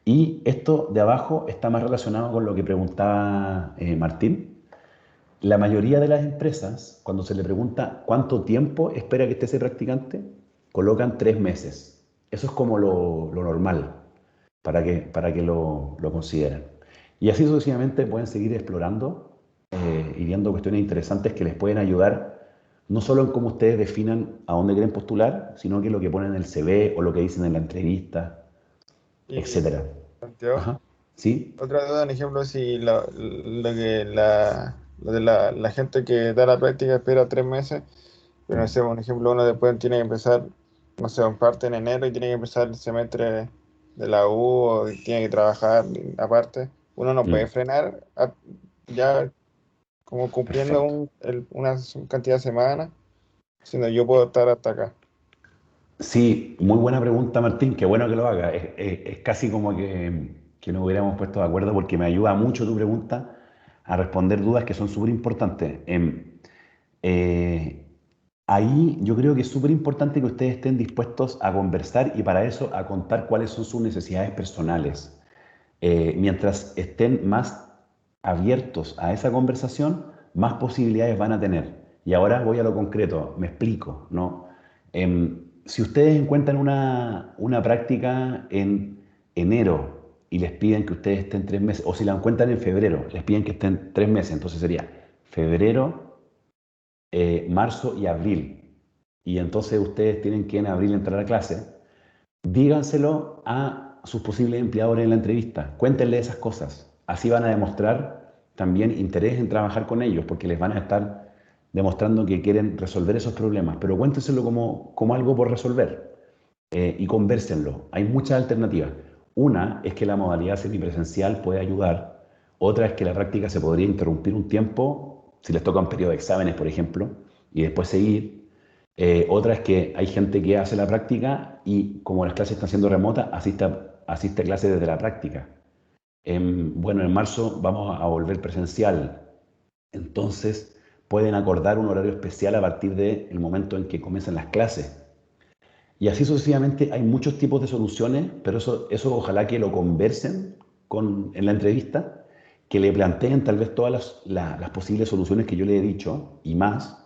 Y esto de abajo está más relacionado con lo que preguntaba Martín. La mayoría de las empresas, cuando se le pregunta cuánto tiempo espera que esté ese practicante, colocan 3 meses. Eso es como lo normal para que lo consideren. Y así sucesivamente pueden seguir explorando y viendo cuestiones interesantes que les pueden ayudar, no solo en cómo ustedes definan a dónde quieren postular, sino que lo que ponen en el CV o lo que dicen en la entrevista, Y, etcétera. Santiago, Ajá. ¿Sí? otra duda, por ejemplo, si lo de la gente que da la práctica espera 3 meses, pero no sé, por ejemplo, uno después tiene que empezar, no sé, parte en enero y tiene que empezar el semestre de la U o tiene que trabajar aparte, uno no puede Mm, frenar ya como cumpliendo perfecto. una cantidad de semanas, sino yo puedo estar hasta acá. Sí, muy buena pregunta, Martín. Qué bueno que lo haga. Es casi como que nos hubiéramos puesto de acuerdo porque me ayuda mucho tu pregunta a responder dudas que son súper importantes. Eh, Ahí yo creo que es súper importante que ustedes estén dispuestos a conversar y para eso a contar cuáles son sus necesidades personales. Mientras estén más abiertos a esa conversación, más posibilidades van a tener. Y ahora voy a lo concreto, me explico, ¿no? Si ustedes encuentran una práctica en enero y les piden que ustedes estén 3 meses, o si la encuentran en febrero, les piden que estén 3 meses, entonces sería febrero, marzo y abril. Y entonces ustedes tienen que en abril entrar a clase. Díganselo a sus posibles empleadores en la entrevista. Cuéntenle esas cosas. Así van a demostrar también interés en trabajar con ellos, porque les van a estar demostrando que quieren resolver esos problemas. Pero cuéntenselo como algo por resolver y convérsenlo. Hay muchas alternativas. Una es que la modalidad semipresencial puede ayudar. Otra es que la práctica se podría interrumpir un tiempo, si les toca un periodo de exámenes, por ejemplo, y después seguir. Otra es que hay gente que hace la práctica y como las clases están siendo remotas, asiste a clases desde la práctica. Bueno, en marzo vamos a volver presencial, entonces pueden acordar un horario especial a partir del momento en que comienzan las clases. Y así sucesivamente hay muchos tipos de soluciones, pero eso ojalá que lo conversen en la entrevista, que le planteen tal vez todas las posibles soluciones que yo le he dicho y más,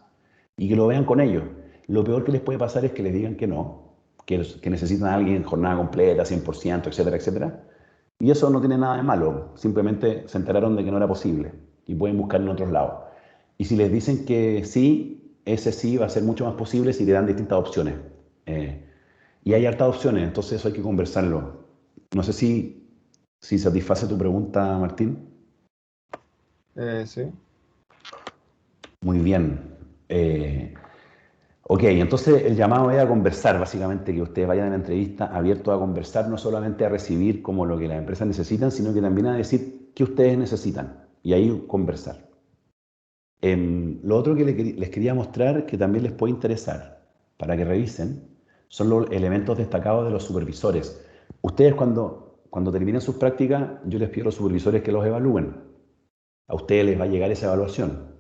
y que lo vean con ellos. Lo peor que les puede pasar es que les digan que no, que necesitan a alguien en jornada completa, 100%, etcétera, etcétera. Y eso no tiene nada de malo, simplemente se enteraron de que no era posible y pueden buscar en otros lados. Y si les dicen que sí, ese sí va a ser mucho más posible si le dan distintas opciones. Eh, y hay hartas opciones, entonces eso hay que conversarlo. No sé si satisface tu pregunta, Martín. Sí. Muy bien. Ok, entonces el llamado es a conversar, básicamente, que ustedes vayan a la entrevista abiertos a conversar, no solamente a recibir como lo que las empresas necesitan, sino que también a decir qué ustedes necesitan y ahí conversar. Lo otro que les quería mostrar, que también les puede interesar para que revisen, son los elementos destacados de los supervisores. Ustedes cuando terminen sus prácticas, yo les pido a los supervisores que los evalúen. A ustedes les va a llegar esa evaluación.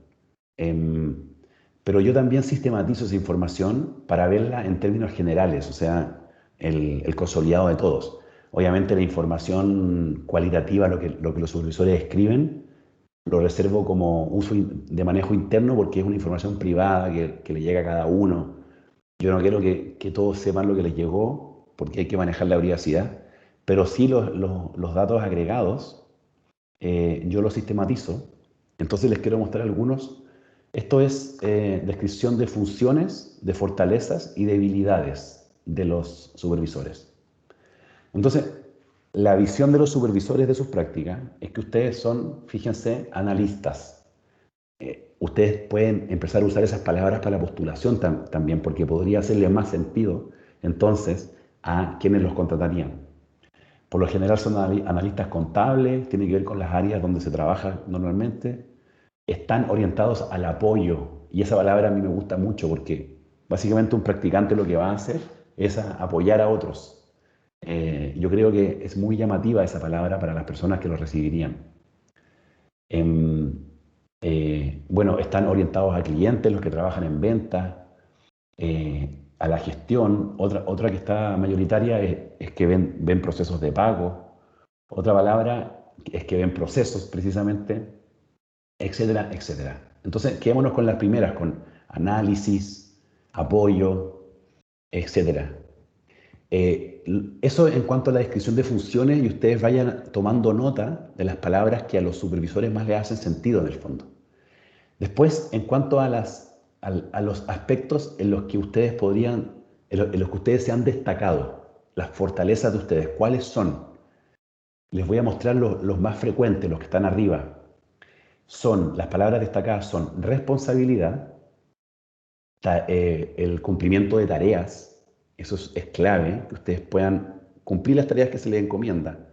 Em, pero yo también sistematizo esa información para verla en términos generales, o sea, el consolidado de todos. Obviamente la información cualitativa, lo que los supervisores escriben, lo reservo como uso de manejo interno porque es una información privada que le llega a cada uno. Yo no quiero que todos sepan lo que les llegó porque hay que manejar la privacidad, pero sí los datos agregados yo los sistematizo. Entonces les quiero mostrar algunos. Esto es descripción de funciones, de fortalezas y debilidades de los supervisores. Entonces, la visión de los supervisores de sus prácticas es que ustedes son, fíjense, analistas. Ustedes pueden empezar a usar esas palabras para la postulación también, porque podría hacerle más sentido entonces a quienes los contratarían. Por lo general son analistas contables, tiene que ver con las áreas donde se trabaja normalmente. Están orientados al apoyo, y esa palabra a mí me gusta mucho porque básicamente un practicante lo que va a hacer es apoyar a otros. Yo creo que es muy llamativa esa palabra para las personas que lo recibirían. Bueno, están orientados a clientes, los que trabajan en ventas, a la gestión. Otra que está mayoritaria es que ven procesos de pago. Otra palabra es que ven procesos precisamente, etcétera, etcétera. Entonces, quedémonos con las primeras, con análisis, apoyo, etcétera. Eso en cuanto a la descripción de funciones, y ustedes vayan tomando nota de las palabras que a los supervisores más les hacen sentido en el fondo. Después, en cuanto a los aspectos en los que ustedes en los que ustedes se han destacado, las fortalezas de ustedes, ¿cuáles son? Les voy a mostrar los más frecuentes, los que están arriba. Las palabras destacadas son responsabilidad, el cumplimiento de tareas. Eso es clave, que ustedes puedan cumplir las tareas que se les encomienda,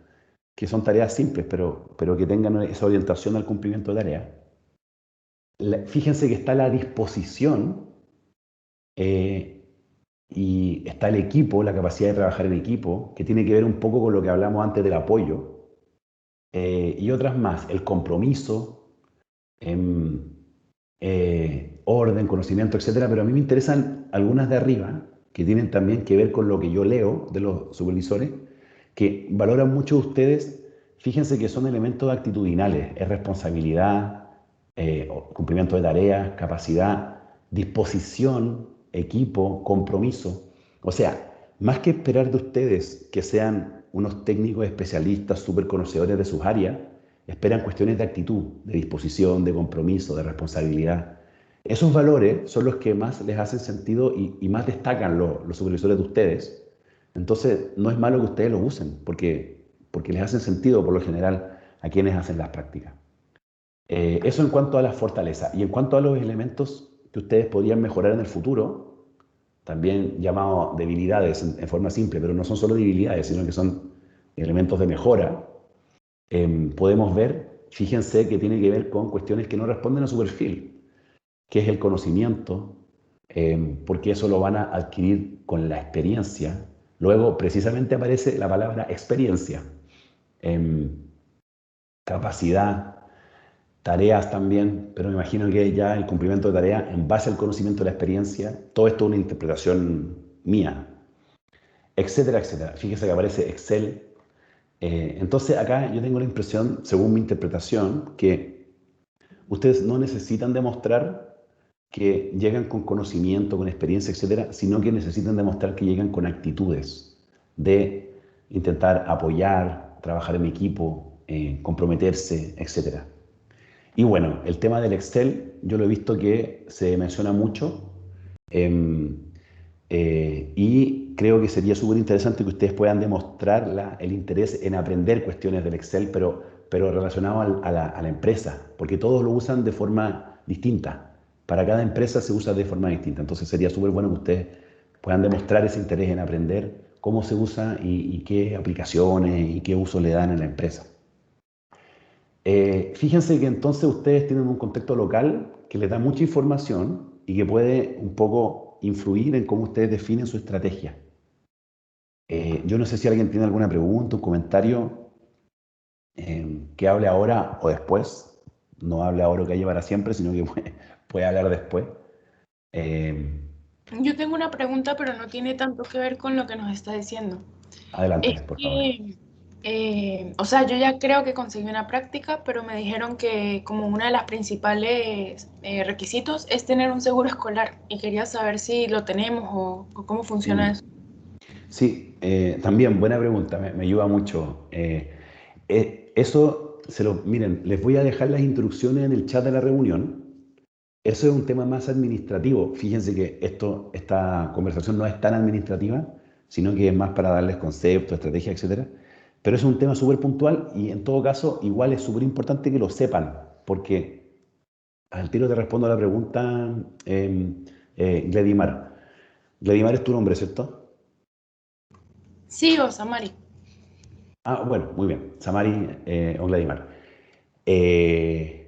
que son tareas simples, pero que tengan esa orientación al cumplimiento de tareas. Fíjense que está la disposición y está el equipo, la capacidad de trabajar en equipo, que tiene que ver un poco con lo que hablamos antes del apoyo, y otras más, el compromiso, orden, conocimiento, etcétera. Pero a mí me interesan algunas de arriba, que tienen también que ver con lo que yo leo de los supervisores, que valoran mucho de ustedes. Fíjense que son elementos actitudinales, es responsabilidad, cumplimiento de tareas, capacidad, disposición, equipo, compromiso. O sea, más que esperar de ustedes que sean unos técnicos especialistas, súper conocedores de sus áreas, esperan cuestiones de actitud, de disposición, de compromiso, de responsabilidad. Esos valores son los que más les hacen sentido y más destacan los supervisores de ustedes. Entonces, no es malo que ustedes los usen, porque les hacen sentido por lo general a quienes hacen las prácticas. Eso en cuanto a las fortalezas. Y en cuanto a los elementos que ustedes podrían mejorar en el futuro, también llamados debilidades en forma simple, pero no son solo debilidades, sino que son elementos de mejora, podemos ver, fíjense que tiene que ver con cuestiones que no responden a su perfil, que es el conocimiento, porque eso lo van a adquirir con la experiencia. Luego, precisamente aparece la palabra experiencia, capacidad, tareas también, pero me imagino que ya el cumplimiento de tareas en base al conocimiento de la experiencia, todo esto es una interpretación mía, etcétera, etcétera. Fíjese que aparece Excel. Entonces acá yo tengo la impresión, según mi interpretación, que ustedes no necesitan demostrar que llegan con conocimiento, con experiencia, etcétera, sino que necesitan demostrar que llegan con actitudes de intentar apoyar, trabajar en equipo, comprometerse, etcétera. Y bueno, el tema del Excel, yo lo he visto que se menciona mucho, y creo que sería súper interesante que ustedes puedan demostrar el interés en aprender cuestiones del Excel, pero relacionado a la empresa, porque todos lo usan de forma distinta. Para cada empresa se usa de forma distinta. Entonces sería súper bueno que ustedes puedan demostrar ese interés en aprender cómo se usa y qué aplicaciones y qué uso le dan en la empresa. Fíjense que entonces ustedes tienen un contexto local que les da mucha información y que puede un poco influir en cómo ustedes definen su estrategia. Yo no sé si alguien tiene alguna pregunta, un comentario, que hable ahora o después. No hable ahora o que haya para siempre, sino que puede hablar después. Yo tengo una pregunta, pero no tiene tanto que ver con lo que nos está diciendo. Adelante, Es por favor. que O sea, yo ya creo que conseguí una práctica, pero me dijeron que como una de las principales requisitos es tener un seguro escolar y quería saber si lo tenemos o cómo funciona Mm. eso. Sí, también buena pregunta, me ayuda mucho. Eso, miren, les voy a dejar las instrucciones en el chat de la reunión. Eso es un tema más administrativo. Fíjense que esta conversación no es tan administrativa, sino que es más para darles conceptos, estrategias, etcétera. Pero es un tema súper puntual y en todo caso igual es súper importante que lo sepan, porque al tiro te respondo a la pregunta, Gledimar. Gledimar es tu nombre, ¿cierto? Sí, Osamari. Ah, bueno, muy bien. Samari o Gledimar. Eh,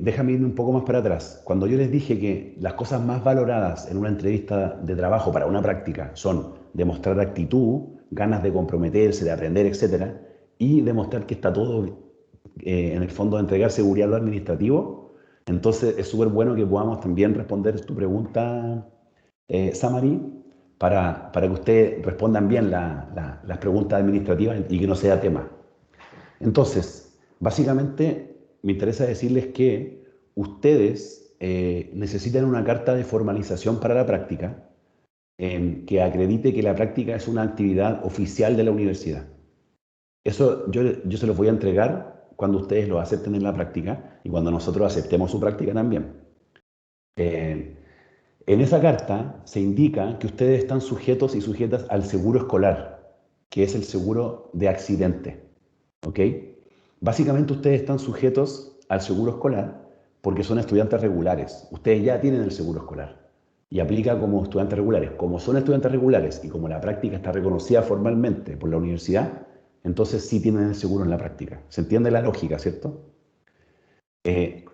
déjame irme un poco más para atrás. Cuando yo les dije que las cosas más valoradas en una entrevista de trabajo para una práctica son demostrar actitud, ganas de comprometerse, de aprender, etcétera, y demostrar que está todo en el fondo de entregar seguridad a lo administrativo, entonces es súper bueno que podamos también responder tu pregunta, Samari, para que ustedes respondan bien las preguntas administrativas y que no sea tema. Entonces, básicamente me interesa decirles que ustedes necesitan una carta de formalización para la práctica que acredite que la práctica es una actividad oficial de la universidad. Eso yo se los voy a entregar cuando ustedes lo acepten en la práctica y cuando nosotros aceptemos su práctica también. Eh, en esa carta se indica que ustedes están sujetos y sujetas al seguro escolar, que es el seguro de accidente. ¿Ok? Básicamente ustedes están sujetos al seguro escolar porque son estudiantes regulares. Ustedes ya tienen el seguro escolar y aplica como estudiantes regulares. Como son estudiantes regulares y como la práctica está reconocida formalmente por la universidad, entonces sí tienen el seguro en la práctica. ¿Se entiende la lógica, cierto? Eh,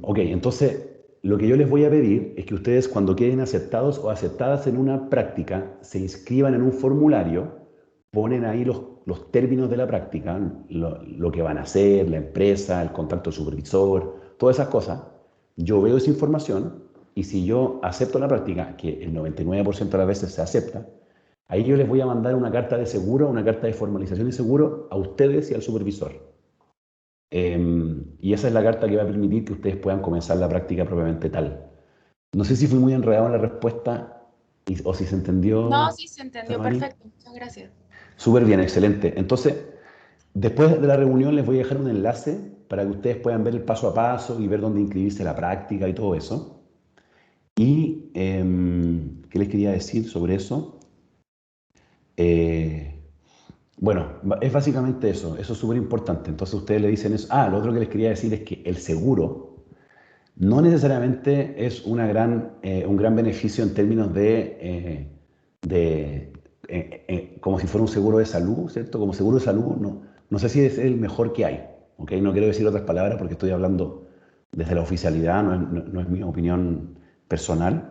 ok, entonces lo que yo les voy a pedir es que ustedes cuando queden aceptados o aceptadas en una práctica, se inscriban en un formulario, ponen ahí los términos de la práctica, lo que van a hacer, la empresa, el contacto supervisor, todas esas cosas. Yo veo esa información y si yo acepto la práctica, que el 99% de las veces se acepta, ahí yo les voy a mandar una carta de seguro, una carta de formalización de seguro a ustedes y al supervisor. Y esa es la carta que va a permitir que ustedes puedan comenzar la práctica propiamente tal. No sé si fui muy enredado en la respuesta o si se No, entendió, sí, se entendió Samari. perfecto. Muchas gracias. Súper bien, excelente. Entonces, después de la reunión les voy a dejar un enlace para que ustedes puedan ver el paso a paso y ver dónde inscribirse la práctica y todo eso. Y, ¿qué les quería decir sobre eso? Eh, bueno, es básicamente eso es súper importante. Entonces ustedes le dicen eso. Ah, lo otro que les quería decir es que el seguro no necesariamente es un gran beneficio en términos como si fuera un seguro de salud, ¿cierto? Como seguro de salud, no sé si es el mejor que hay, ¿ok? No quiero decir otras palabras porque estoy hablando desde la oficialidad, no es mi opinión personal.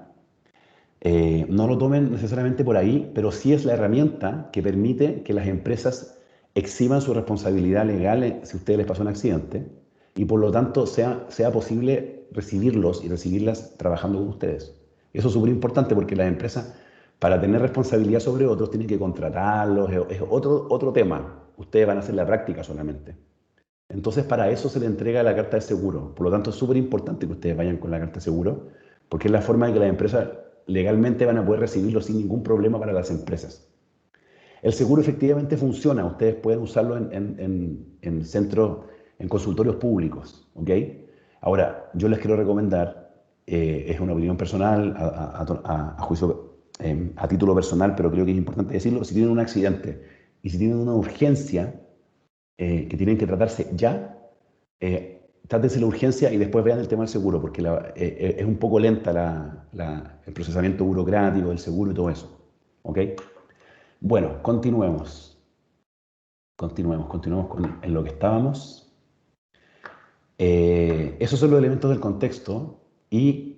No lo tomen necesariamente por ahí, pero sí es la herramienta que permite que las empresas exhiban su responsabilidad legal si a ustedes les pasó un accidente y por lo tanto sea posible recibirlos y recibirlas trabajando con ustedes. Eso es súper importante porque las empresas, para tener responsabilidad sobre otros, tienen que contratarlos, es otro tema. Ustedes van a hacer la práctica solamente. Entonces, para eso se le entrega la carta de seguro. Por lo tanto, es súper importante que ustedes vayan con la carta de seguro, porque es la forma de que las empresas legalmente van a poder recibirlo sin ningún problema para las empresas. El seguro efectivamente funciona. Ustedes pueden usarlo en centros, en consultorios públicos. ¿Ok? Ahora, yo les quiero recomendar, es una opinión personal, a título personal, pero creo que es importante decirlo, si tienen un accidente y si tienen una urgencia, que tienen que tratarse ya, trátense la urgencia y después vean el tema del seguro, porque es un poco lenta el procesamiento burocrático del seguro y todo eso. ¿Ok? Bueno, continuemos en lo que estábamos. Esos son los elementos del contexto y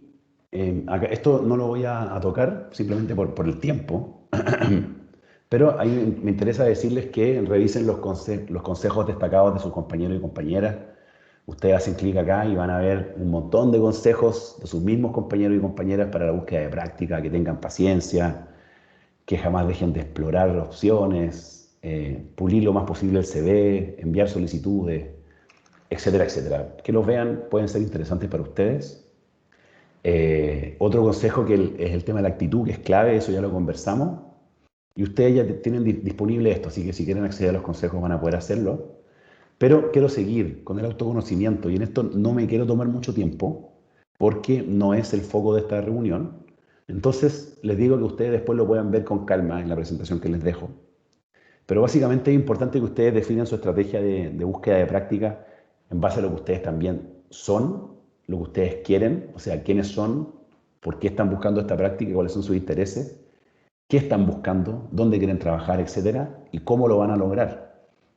esto no lo voy a tocar simplemente por el tiempo, pero ahí me interesa decirles que revisen los consejos destacados de sus compañeros y compañeras. Ustedes hacen clic acá y van a ver un montón de consejos de sus mismos compañeros y compañeras para la búsqueda de práctica, que tengan paciencia, que jamás dejen de explorar opciones, pulir lo más posible el CV, enviar solicitudes, etcétera, etcétera. Que los vean, pueden ser interesantes para ustedes. Otro consejo es el tema de la actitud, que es clave, eso ya lo conversamos. Y ustedes ya tienen disponible esto, así que si quieren acceder a los consejos van a poder hacerlo. Pero quiero seguir con el autoconocimiento y en esto no me quiero tomar mucho tiempo porque no es el foco de esta reunión. Entonces les digo que ustedes después lo puedan ver con calma en la presentación que les dejo. Pero básicamente es importante que ustedes definan su estrategia de búsqueda de práctica en base a lo que ustedes también son, lo que ustedes quieren, o sea, quiénes son, por qué están buscando esta práctica, cuáles son sus intereses, qué están buscando, dónde quieren trabajar, etcétera, y cómo lo van a lograr.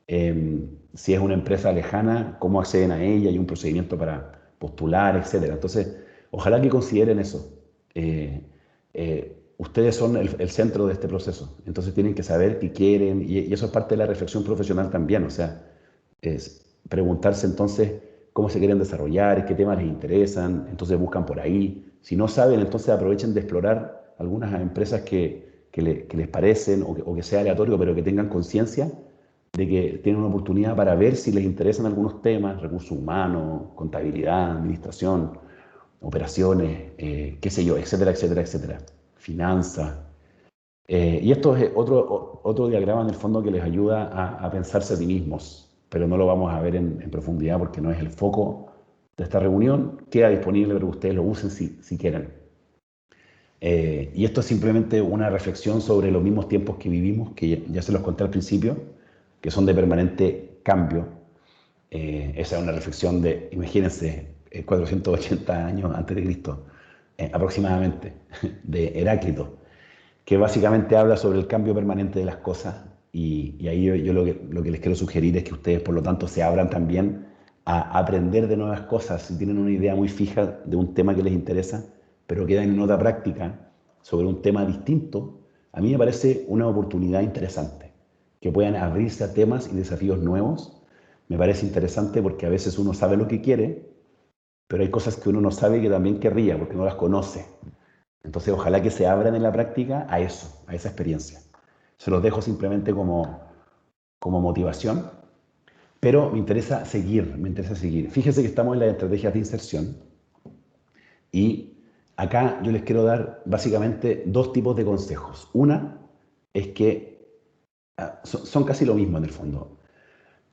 Si es una empresa lejana, cómo acceden a ella, hay un procedimiento para postular, etcétera. Entonces, ojalá que consideren eso. Ustedes son el centro de este proceso, entonces tienen que saber qué quieren y eso es parte de la reflexión profesional también, o sea, es preguntarse entonces cómo se quieren desarrollar, qué temas les interesan, entonces buscan por ahí. Si no saben, entonces aprovechen de explorar algunas empresas que les parecen o que sea aleatorio, pero que tengan conciencia de que tienen una oportunidad para ver si les interesan algunos temas, recursos humanos, contabilidad, administración, operaciones, qué sé yo, etcétera, etcétera, etcétera, finanzas. Y esto es otro diagrama en el fondo que les ayuda a pensarse a sí mismos, pero no lo vamos a ver en profundidad porque no es el foco de esta reunión. Queda disponible para que ustedes lo usen si quieren. Y esto es simplemente una reflexión sobre los mismos tiempos que vivimos, que ya se los conté al principio, que son de permanente cambio. Esa es una reflexión de, imagínense, 480 años antes de Cristo, aproximadamente, de Heráclito, que básicamente habla sobre el cambio permanente de las cosas. Y ahí yo lo que les quiero sugerir es que ustedes, por lo tanto, se abran también a aprender de nuevas cosas. Si tienen una idea muy fija de un tema que les interesa, pero quedan en otra práctica sobre un tema distinto, a mí me parece una oportunidad interesante. Que puedan abrirse a temas y desafíos nuevos. Me parece interesante porque a veces uno sabe lo que quiere, pero hay cosas que uno no sabe que también querría porque no las conoce. Entonces, ojalá que se abran en la práctica a eso, a esa experiencia. Se los dejo simplemente como motivación, pero me interesa seguir, me interesa seguir. Fíjense que estamos en las estrategias de inserción y acá yo les quiero dar básicamente dos tipos de consejos. Una es que son casi lo mismo en el fondo.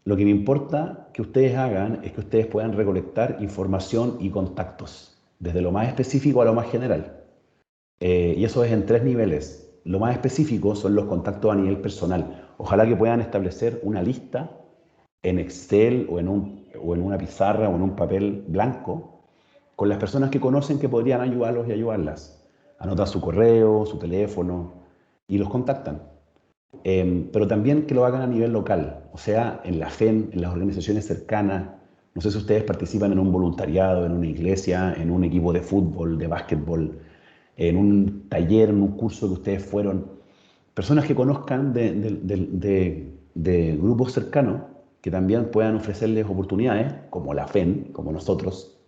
Lo que me importa que ustedes hagan es que ustedes puedan recolectar información y contactos, desde lo más específico a lo más general. Y eso es en 3 niveles. Lo más específico son los contactos a nivel personal. Ojalá que puedan establecer una lista en Excel o en una pizarra o en un papel blanco con las personas que conocen que podrían ayudarlos y ayudarlas. Anotan su correo, su teléfono y los contactan. Pero también que lo hagan a nivel local, o sea, en la FEN, en las organizaciones cercanas. No sé si ustedes participan en un voluntariado, en una iglesia, en un equipo de fútbol, de básquetbol, en un taller, en un curso que ustedes fueron. Personas que conozcan de grupos cercanos que también puedan ofrecerles oportunidades, como la FEN, como nosotros,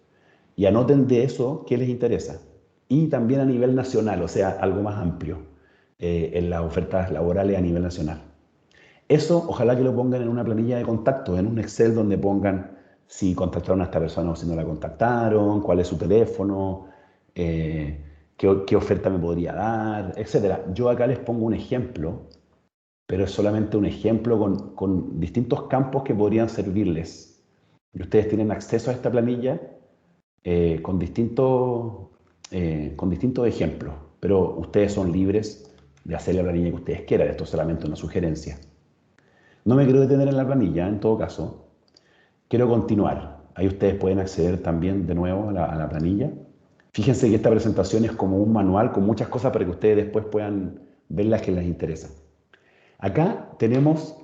y anoten de eso qué les interesa. Y también a nivel nacional, o sea, algo más amplio, en las ofertas laborales a nivel nacional. Eso, ojalá que lo pongan en una planilla de contactos, en un Excel donde pongan si contactaron a esta persona o si no la contactaron, cuál es su teléfono, qué oferta me podría dar, etcétera. Yo acá les pongo un ejemplo, pero es solamente un ejemplo con distintos campos que podrían servirles. Y ustedes tienen acceso a esta planilla con distintos ejemplos, pero ustedes son libres de hacer la planilla que ustedes quieran. Esto es solamente una sugerencia. No me quiero detener en la planilla, en todo caso. Quiero continuar. Ahí ustedes pueden acceder también de nuevo a la planilla. Fíjense que esta presentación es como un manual con muchas cosas para que ustedes después puedan ver las que les interesan. Acá tenemos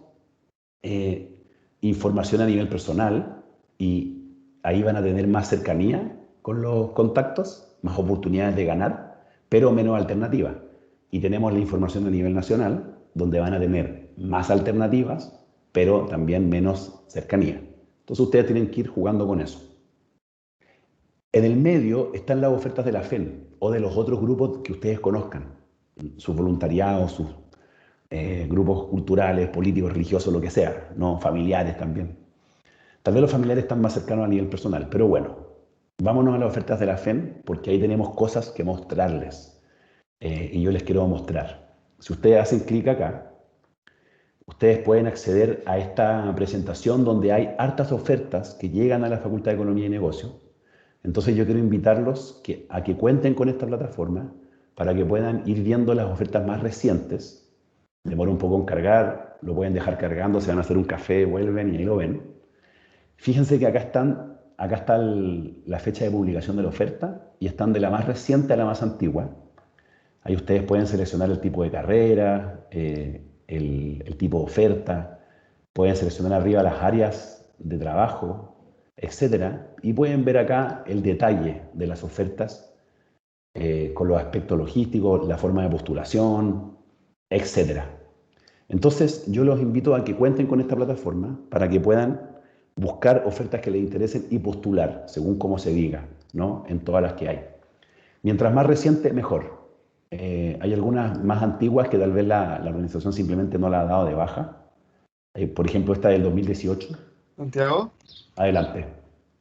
información a nivel personal y ahí van a tener más cercanía con los contactos, más oportunidades de ganar, pero menos alternativas. Y tenemos la información a nivel nacional, donde van a tener más alternativas, pero también menos cercanía. Entonces ustedes tienen que ir jugando con eso. En el medio están las ofertas de la FEN o de los otros grupos que ustedes conozcan. sus voluntariados, sus grupos culturales, políticos, religiosos, lo que sea, ¿no? Familiares también. Tal vez los familiares están más cercanos a nivel personal, pero bueno, vámonos a las ofertas de la FEN, porque ahí tenemos cosas que mostrarles. Y yo les quiero mostrar. Si ustedes hacen clic acá, ustedes pueden acceder a esta presentación donde hay hartas ofertas que llegan a la Facultad de Economía y Negocios. Entonces yo quiero invitarlos a que cuenten con esta plataforma para que puedan ir viendo las ofertas más recientes. Demora un poco en cargar, lo pueden dejar cargando, se van a hacer un café, vuelven y ahí lo ven. Fíjense que acá está la fecha de publicación de la oferta y están de la más reciente a la más antigua. Ahí ustedes pueden seleccionar el tipo de carrera, el tipo de oferta, pueden seleccionar arriba las áreas de trabajo, etcétera, y pueden ver acá el detalle de las ofertas con los aspectos logísticos, la forma de postulación, etcétera. Entonces, yo los invito a que cuenten con esta plataforma para que puedan buscar ofertas que les interesen y postular, según cómo se diga, ¿no? En todas las que hay. Mientras más reciente, mejor. Hay algunas más antiguas que tal vez la organización simplemente no la ha dado de baja. Por ejemplo, esta del 2018. Santiago, Adelante.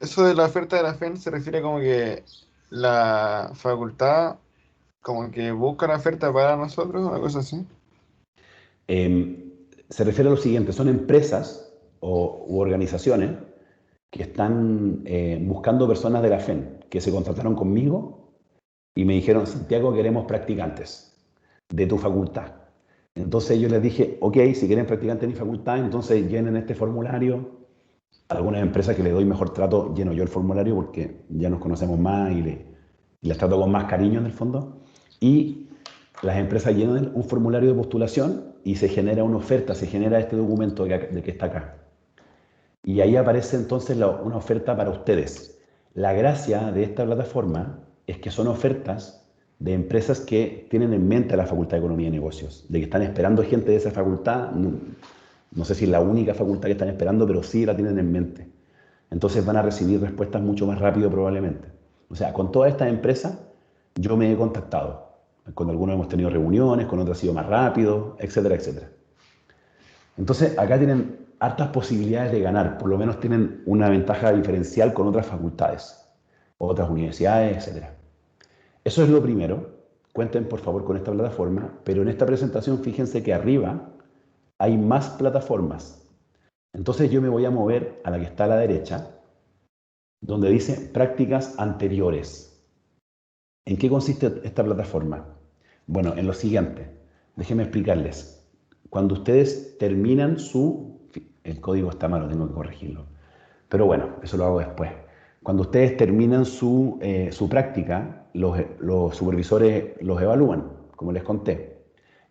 eso de la oferta de la FEN se refiere como que la facultad como que busca la oferta para nosotros, una cosa así. Se refiere a lo siguiente, son empresas u organizaciones que están buscando personas de la FEN, que se contrataron conmigo y me dijeron, Santiago, queremos practicantes de tu facultad. Entonces yo les dije, ok, si quieren practicantes de mi facultad, entonces llenen este formulario. Algunas empresas que les doy mejor trato, lleno yo el formulario porque ya nos conocemos más y les trato con más cariño en el fondo. Y las empresas llenan un formulario de postulación y se genera una oferta, se genera este documento de que está acá. Y ahí aparece entonces una oferta para ustedes. La gracia de esta plataforma es que son ofertas de empresas que tienen en mente a la Facultad de Economía y Negocios, de que están esperando gente de esa facultad. No sé si es la única facultad que están esperando, pero sí la tienen en mente. Entonces van a recibir respuestas mucho más rápido probablemente. O sea, con todas estas empresas yo me he contactado. Con algunos hemos tenido reuniones, con otros ha sido más rápido, etcétera, etcétera. Entonces acá tienen hartas posibilidades de ganar, por lo menos tienen una ventaja diferencial con otras facultades, otras universidades, etcétera. Eso es lo primero. Cuenten por favor con esta plataforma, pero en esta presentación fíjense que arriba hay más plataformas. Entonces yo me voy a mover a la que está a la derecha, donde dice prácticas anteriores. ¿En qué consiste esta plataforma? Bueno, en lo siguiente. Déjenme explicarles. Cuando ustedes terminan el código está malo, tengo que corregirlo. Pero bueno, eso lo hago después. Cuando ustedes terminan su práctica, los supervisores los evalúan, como les conté.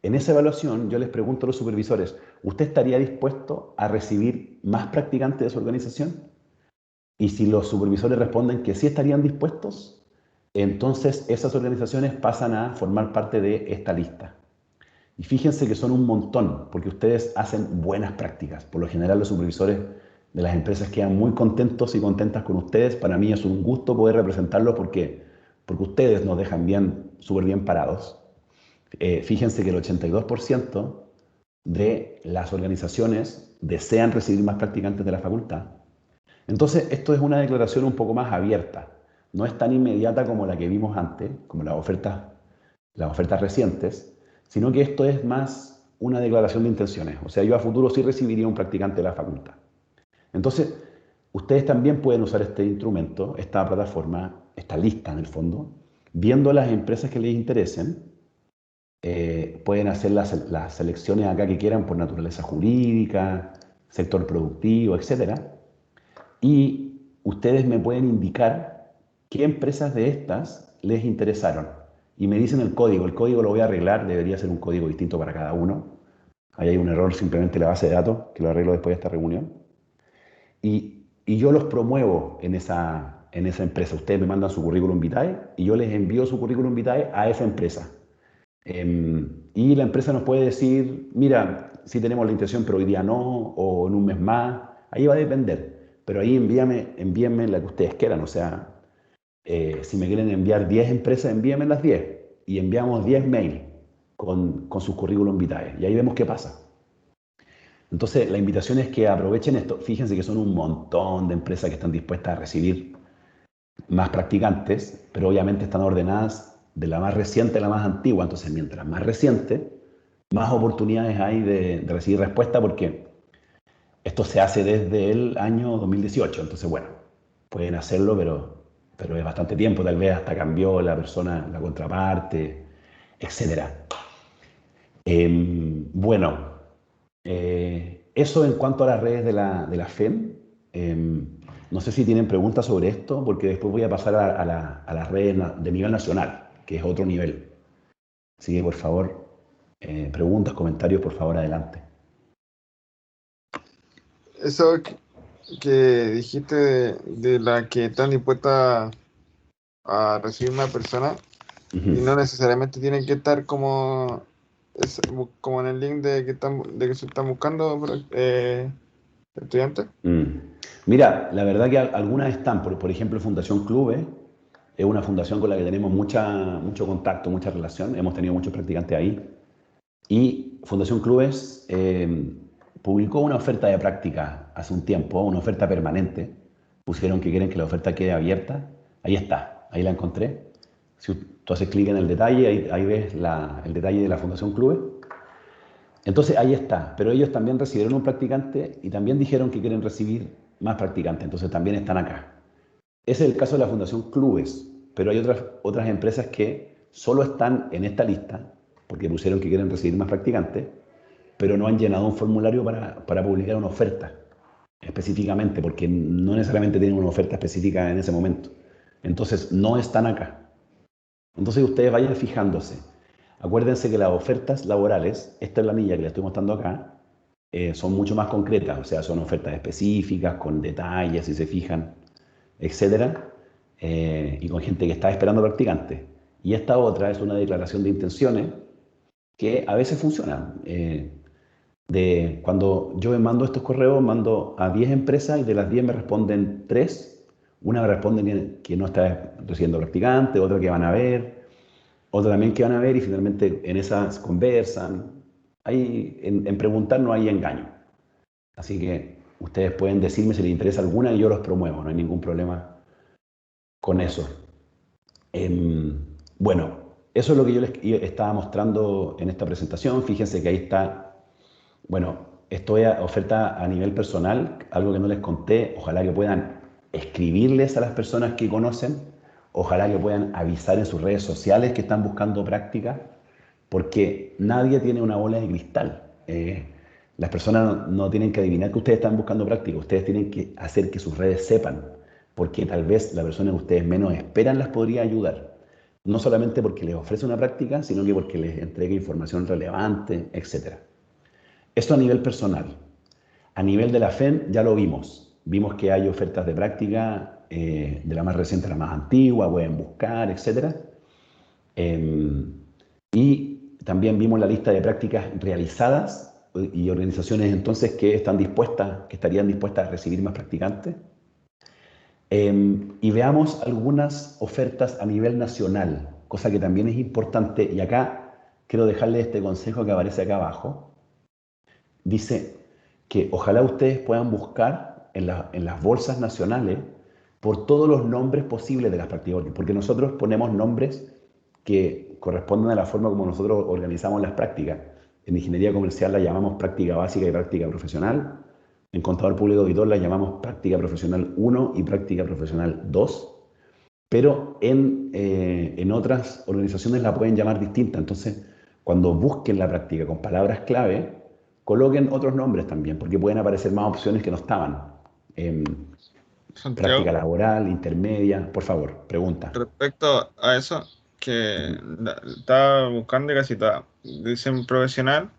En esa evaluación yo les pregunto a los supervisores, ¿usted estaría dispuesto a recibir más practicantes de su organización? Y si los supervisores responden que sí estarían dispuestos, entonces esas organizaciones pasan a formar parte de esta lista. Y fíjense que son un montón, porque ustedes hacen buenas prácticas. Por lo general los supervisores de las empresas quedan muy contentos y contentas con ustedes. Para mí es un gusto poder representarlos porque ustedes nos dejan súper bien parados. Fíjense que el 82% de las organizaciones desean recibir más practicantes de la facultad. Entonces, esto es una declaración un poco más abierta. No es tan inmediata como la que vimos antes, como las ofertas recientes, sino que esto es más una declaración de intenciones. O sea, yo a futuro sí recibiría un practicante de la facultad. Entonces, ustedes también pueden usar este instrumento, esta plataforma, esta lista en el fondo, viendo las empresas que les interesen. Pueden hacer las selecciones acá que quieran por naturaleza jurídica, sector productivo, etcétera. Y ustedes me pueden indicar qué empresas de estas les interesaron. Y me dicen el código lo voy a arreglar, debería ser un código distinto para cada uno. Ahí hay un error simplemente en la base de datos, que lo arreglo después de esta reunión. Y yo los promuevo en esa empresa. Ustedes me mandan su currículum vitae y yo les envío su currículum vitae a esa empresa. Y la empresa nos puede decir, mira, sí tenemos la intención, pero hoy día no, o en un mes más. Ahí va a depender. Pero ahí envíenme la que ustedes quieran. O sea, si me quieren enviar 10 empresas, envíenme las 10. Y enviamos 10 mails con sus currículum vitae. Y ahí vemos qué pasa. Entonces, la invitación es que aprovechen esto. Fíjense que son un montón de empresas que están dispuestas a recibir más practicantes, pero obviamente están ordenadas de la más reciente a la más antigua. Entonces, mientras más reciente, más oportunidades hay de recibir respuesta, porque esto se hace desde el año 2018. Entonces, bueno, pueden hacerlo, pero es bastante tiempo. Tal vez hasta cambió la persona, la contraparte, etc. Bueno, eso en cuanto a las redes de la FEM. No sé si tienen preguntas sobre esto, porque después voy a pasar a las redes de nivel nacional, que es otro nivel. Así que, por favor, preguntas, comentarios, por favor, adelante. Eso que dijiste de la que están dispuestas a recibir una persona y no necesariamente tienen que estar como en el link de que se están buscando estudiantes. Mira, la verdad que algunas están, por ejemplo, Fundación Clubes, es una fundación con la que tenemos mucho contacto, mucha relación, hemos tenido muchos practicantes ahí. Y Fundación Clubes publicó una oferta de práctica hace un tiempo, una oferta permanente. Pusieron que quieren que la oferta quede abierta. Ahí está, ahí la encontré. Si tú haces clic en el detalle, ahí ves el detalle de la Fundación Clubes. Entonces ahí está, pero ellos también recibieron un practicante y también dijeron que quieren recibir más practicantes, entonces también están acá. Ese es el caso de la Fundación Clubes, pero hay otras empresas que solo están en esta lista porque pusieron que quieren recibir más practicantes, pero no han llenado un formulario para publicar una oferta específicamente, porque no necesariamente tienen una oferta específica en ese momento. Entonces no están acá. Entonces ustedes vayan fijándose. Acuérdense que las ofertas laborales, esta es la milla que les estoy mostrando acá, son mucho más concretas, o sea, son ofertas específicas, con detalles, si se fijan, etcétera, y con gente que está esperando practicantes. Y esta otra es una declaración de intenciones que a veces funciona. Cuando yo me mando estos correos, mando a 10 empresas y de las 10 me responden 3. Una me responde que no está recibiendo practicantes, otra que van a ver, otra también que van a ver, y finalmente en esas conversan. En preguntar no hay engaño. Así que ustedes pueden decirme si les interesa alguna y yo los promuevo, no hay ningún problema con eso. Bueno, eso es lo que yo les estaba mostrando en esta presentación. Fíjense que ahí está, bueno, esto es oferta a nivel personal, algo que no les conté. Ojalá que puedan escribirles a las personas que conocen, ojalá que puedan avisar en sus redes sociales que están buscando práctica, porque nadie tiene una bola de cristal. Las personas no tienen que adivinar que ustedes están buscando práctica, ustedes tienen que hacer que sus redes sepan, porque tal vez la persona que ustedes menos esperan las podría ayudar. No solamente porque les ofrece una práctica, sino que porque les entrega información relevante, etc. Esto a nivel personal. A nivel de la FEM ya lo vimos. Vimos que hay ofertas de práctica, de la más reciente a la más antigua, pueden buscar, etc. Y también vimos la lista de prácticas realizadas y organizaciones entonces que estarían dispuestas a recibir más practicantes. Y veamos algunas ofertas a nivel nacional, cosa que también es importante, y acá quiero dejarles este consejo que aparece acá abajo. Dice que ojalá ustedes puedan buscar en las bolsas nacionales por todos los nombres posibles de las prácticas, porque nosotros ponemos nombres que corresponden a la forma como nosotros organizamos las prácticas. En ingeniería comercial la llamamos práctica básica y práctica profesional. En contador público auditor la llamamos práctica profesional 1 y práctica profesional 2. Pero en otras organizaciones la pueden llamar distinta. Entonces, cuando busquen la práctica con palabras clave, coloquen otros nombres también, porque pueden aparecer más opciones que no estaban. Santiago, Práctica laboral, intermedia. Por favor, pregunta. respecto a eso, que estaba buscando y casi todas dicen profesional,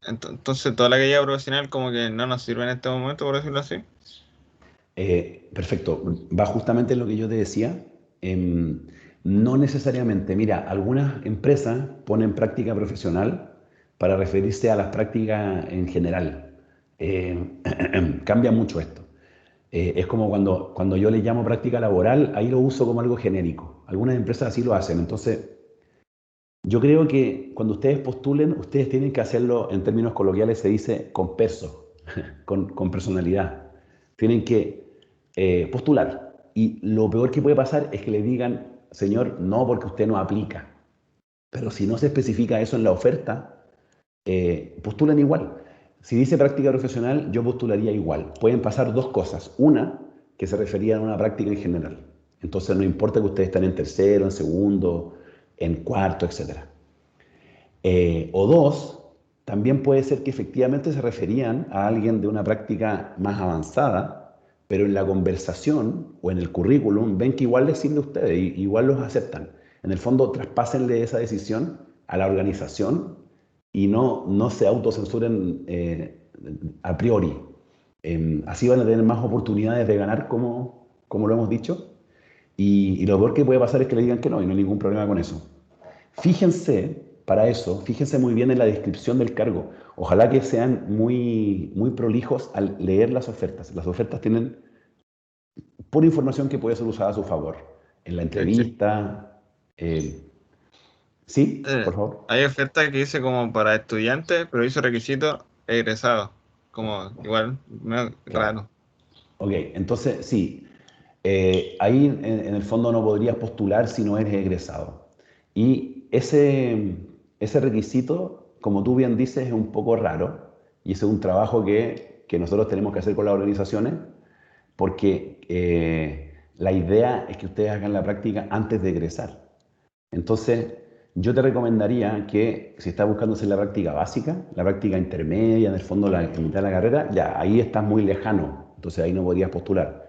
entonces toda la que lleva profesional como que no nos sirve en este momento, por decirlo así. Perfecto, va justamente en lo que yo te decía. No necesariamente, mira, algunas empresas ponen práctica profesional para referirse a las prácticas en general. Cambia mucho esto. Es como cuando yo le llamo práctica laboral, ahí lo uso como algo genérico. Algunas empresas así lo hacen. Entonces, Yo creo que cuando ustedes postulen, ustedes tienen que hacerlo, en términos coloquiales se dice con peso, con personalidad. Tienen que postular. Y lo peor que puede pasar es que le digan, señor, no, porque usted no aplica. Pero si no se especifica eso en la oferta, postulen igual. Si dice práctica profesional, yo postularía igual. Pueden pasar dos cosas. Una, que se refería a una práctica en general. Entonces no importa que ustedes estén en tercero, en segundo, en cuarto, etc. O dos, también puede ser que efectivamente se referían a alguien de una práctica más avanzada, pero en la conversación o en el currículum ven que igual les sirve a ustedes, y igual los aceptan. En el fondo, traspásenle esa decisión a la organización y no se autocensuren a priori. Así van a tener más oportunidades de ganar, como lo hemos dicho. Y lo peor que puede pasar es que le digan que no, y no hay ningún problema con eso. Fíjense, para eso, fíjense muy bien en la descripción del cargo. Ojalá que sean muy prolijos al leer las ofertas. Las ofertas tienen pura información que puede ser usada a su favor. En la entrevista. Sí, por favor. Hay ofertas que dice como para estudiantes, pero hizo requisito egresado. Como igual, raro. Ok, entonces sí. Ahí en el fondo no podrías postular si no eres egresado. Y ese requisito, como tú bien dices, es un poco raro. Y ese es un trabajo que nosotros tenemos que hacer con las organizaciones, porque la idea es que ustedes hagan la práctica antes de egresar. Entonces, yo te recomendaría que si estás buscando hacer la práctica básica, la práctica intermedia, en el fondo la mitad de la carrera, ya ahí estás muy lejano, entonces ahí no podrías postular.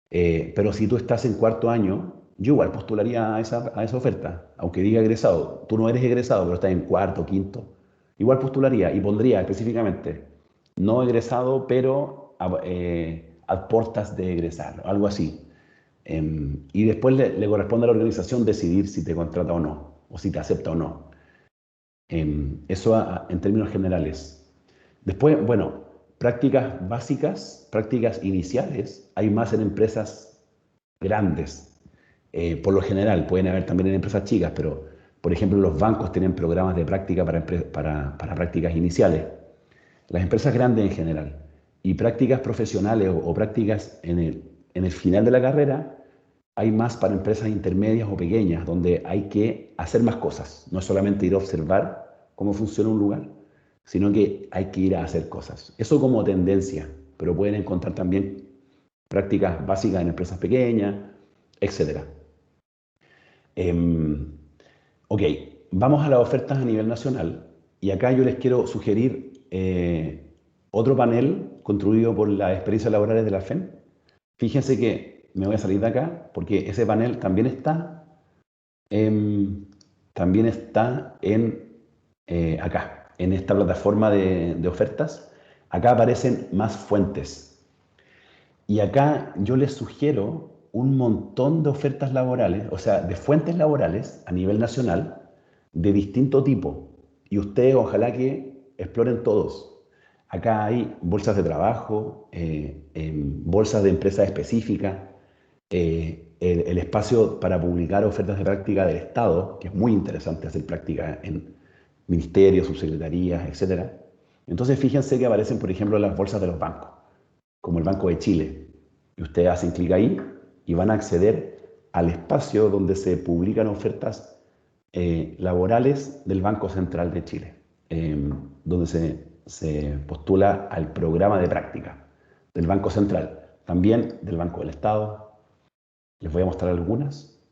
Pero si tú estás en cuarto año, yo igual postularía a esa oferta, aunque diga egresado. Tú no eres egresado, pero estás en cuarto, quinto. Igual postularía y pondría específicamente, no egresado, pero a portas de egresar, algo así. Y después le corresponde a la organización decidir si te contrata o no, o si te acepta o no. Eso en términos generales. Después, bueno, prácticas básicas, prácticas iniciales, hay más en empresas grandes. Por lo general, pueden haber también en empresas chicas, pero por ejemplo los bancos tienen programas de práctica para prácticas iniciales. Las empresas grandes en general. Y prácticas profesionales o prácticas en el final de la carrera, hay más para empresas intermedias o pequeñas, donde hay que hacer más cosas. No es solamente ir a observar cómo funciona un lugar, sino que hay que ir a hacer cosas. Eso como tendencia, pero pueden encontrar también prácticas básicas en empresas pequeñas, etc. Ok, vamos a las ofertas a nivel nacional, y acá yo les quiero sugerir otro panel construido por las experiencias laborales de la FEM. Fíjense que me voy a salir de acá porque ese panel también está acá, en esta plataforma de ofertas. Acá aparecen más fuentes. Y acá yo les sugiero un montón de ofertas laborales, o sea, de fuentes laborales a nivel nacional, de distinto tipo. Y ustedes ojalá que exploren todos. Acá hay bolsas de trabajo, bolsas de empresas específicas, el espacio para publicar ofertas de práctica del Estado, que es muy interesante hacer práctica en ministerios, subsecretarías, etc. Entonces fíjense que aparecen, por ejemplo, las bolsas de los bancos, como el Banco de Chile. Y ustedes hacen clic ahí y van a acceder al espacio donde se publican ofertas laborales del Banco Central de Chile, donde se postula al programa de práctica del Banco Central, también del Banco del Estado. Les voy a mostrar algunas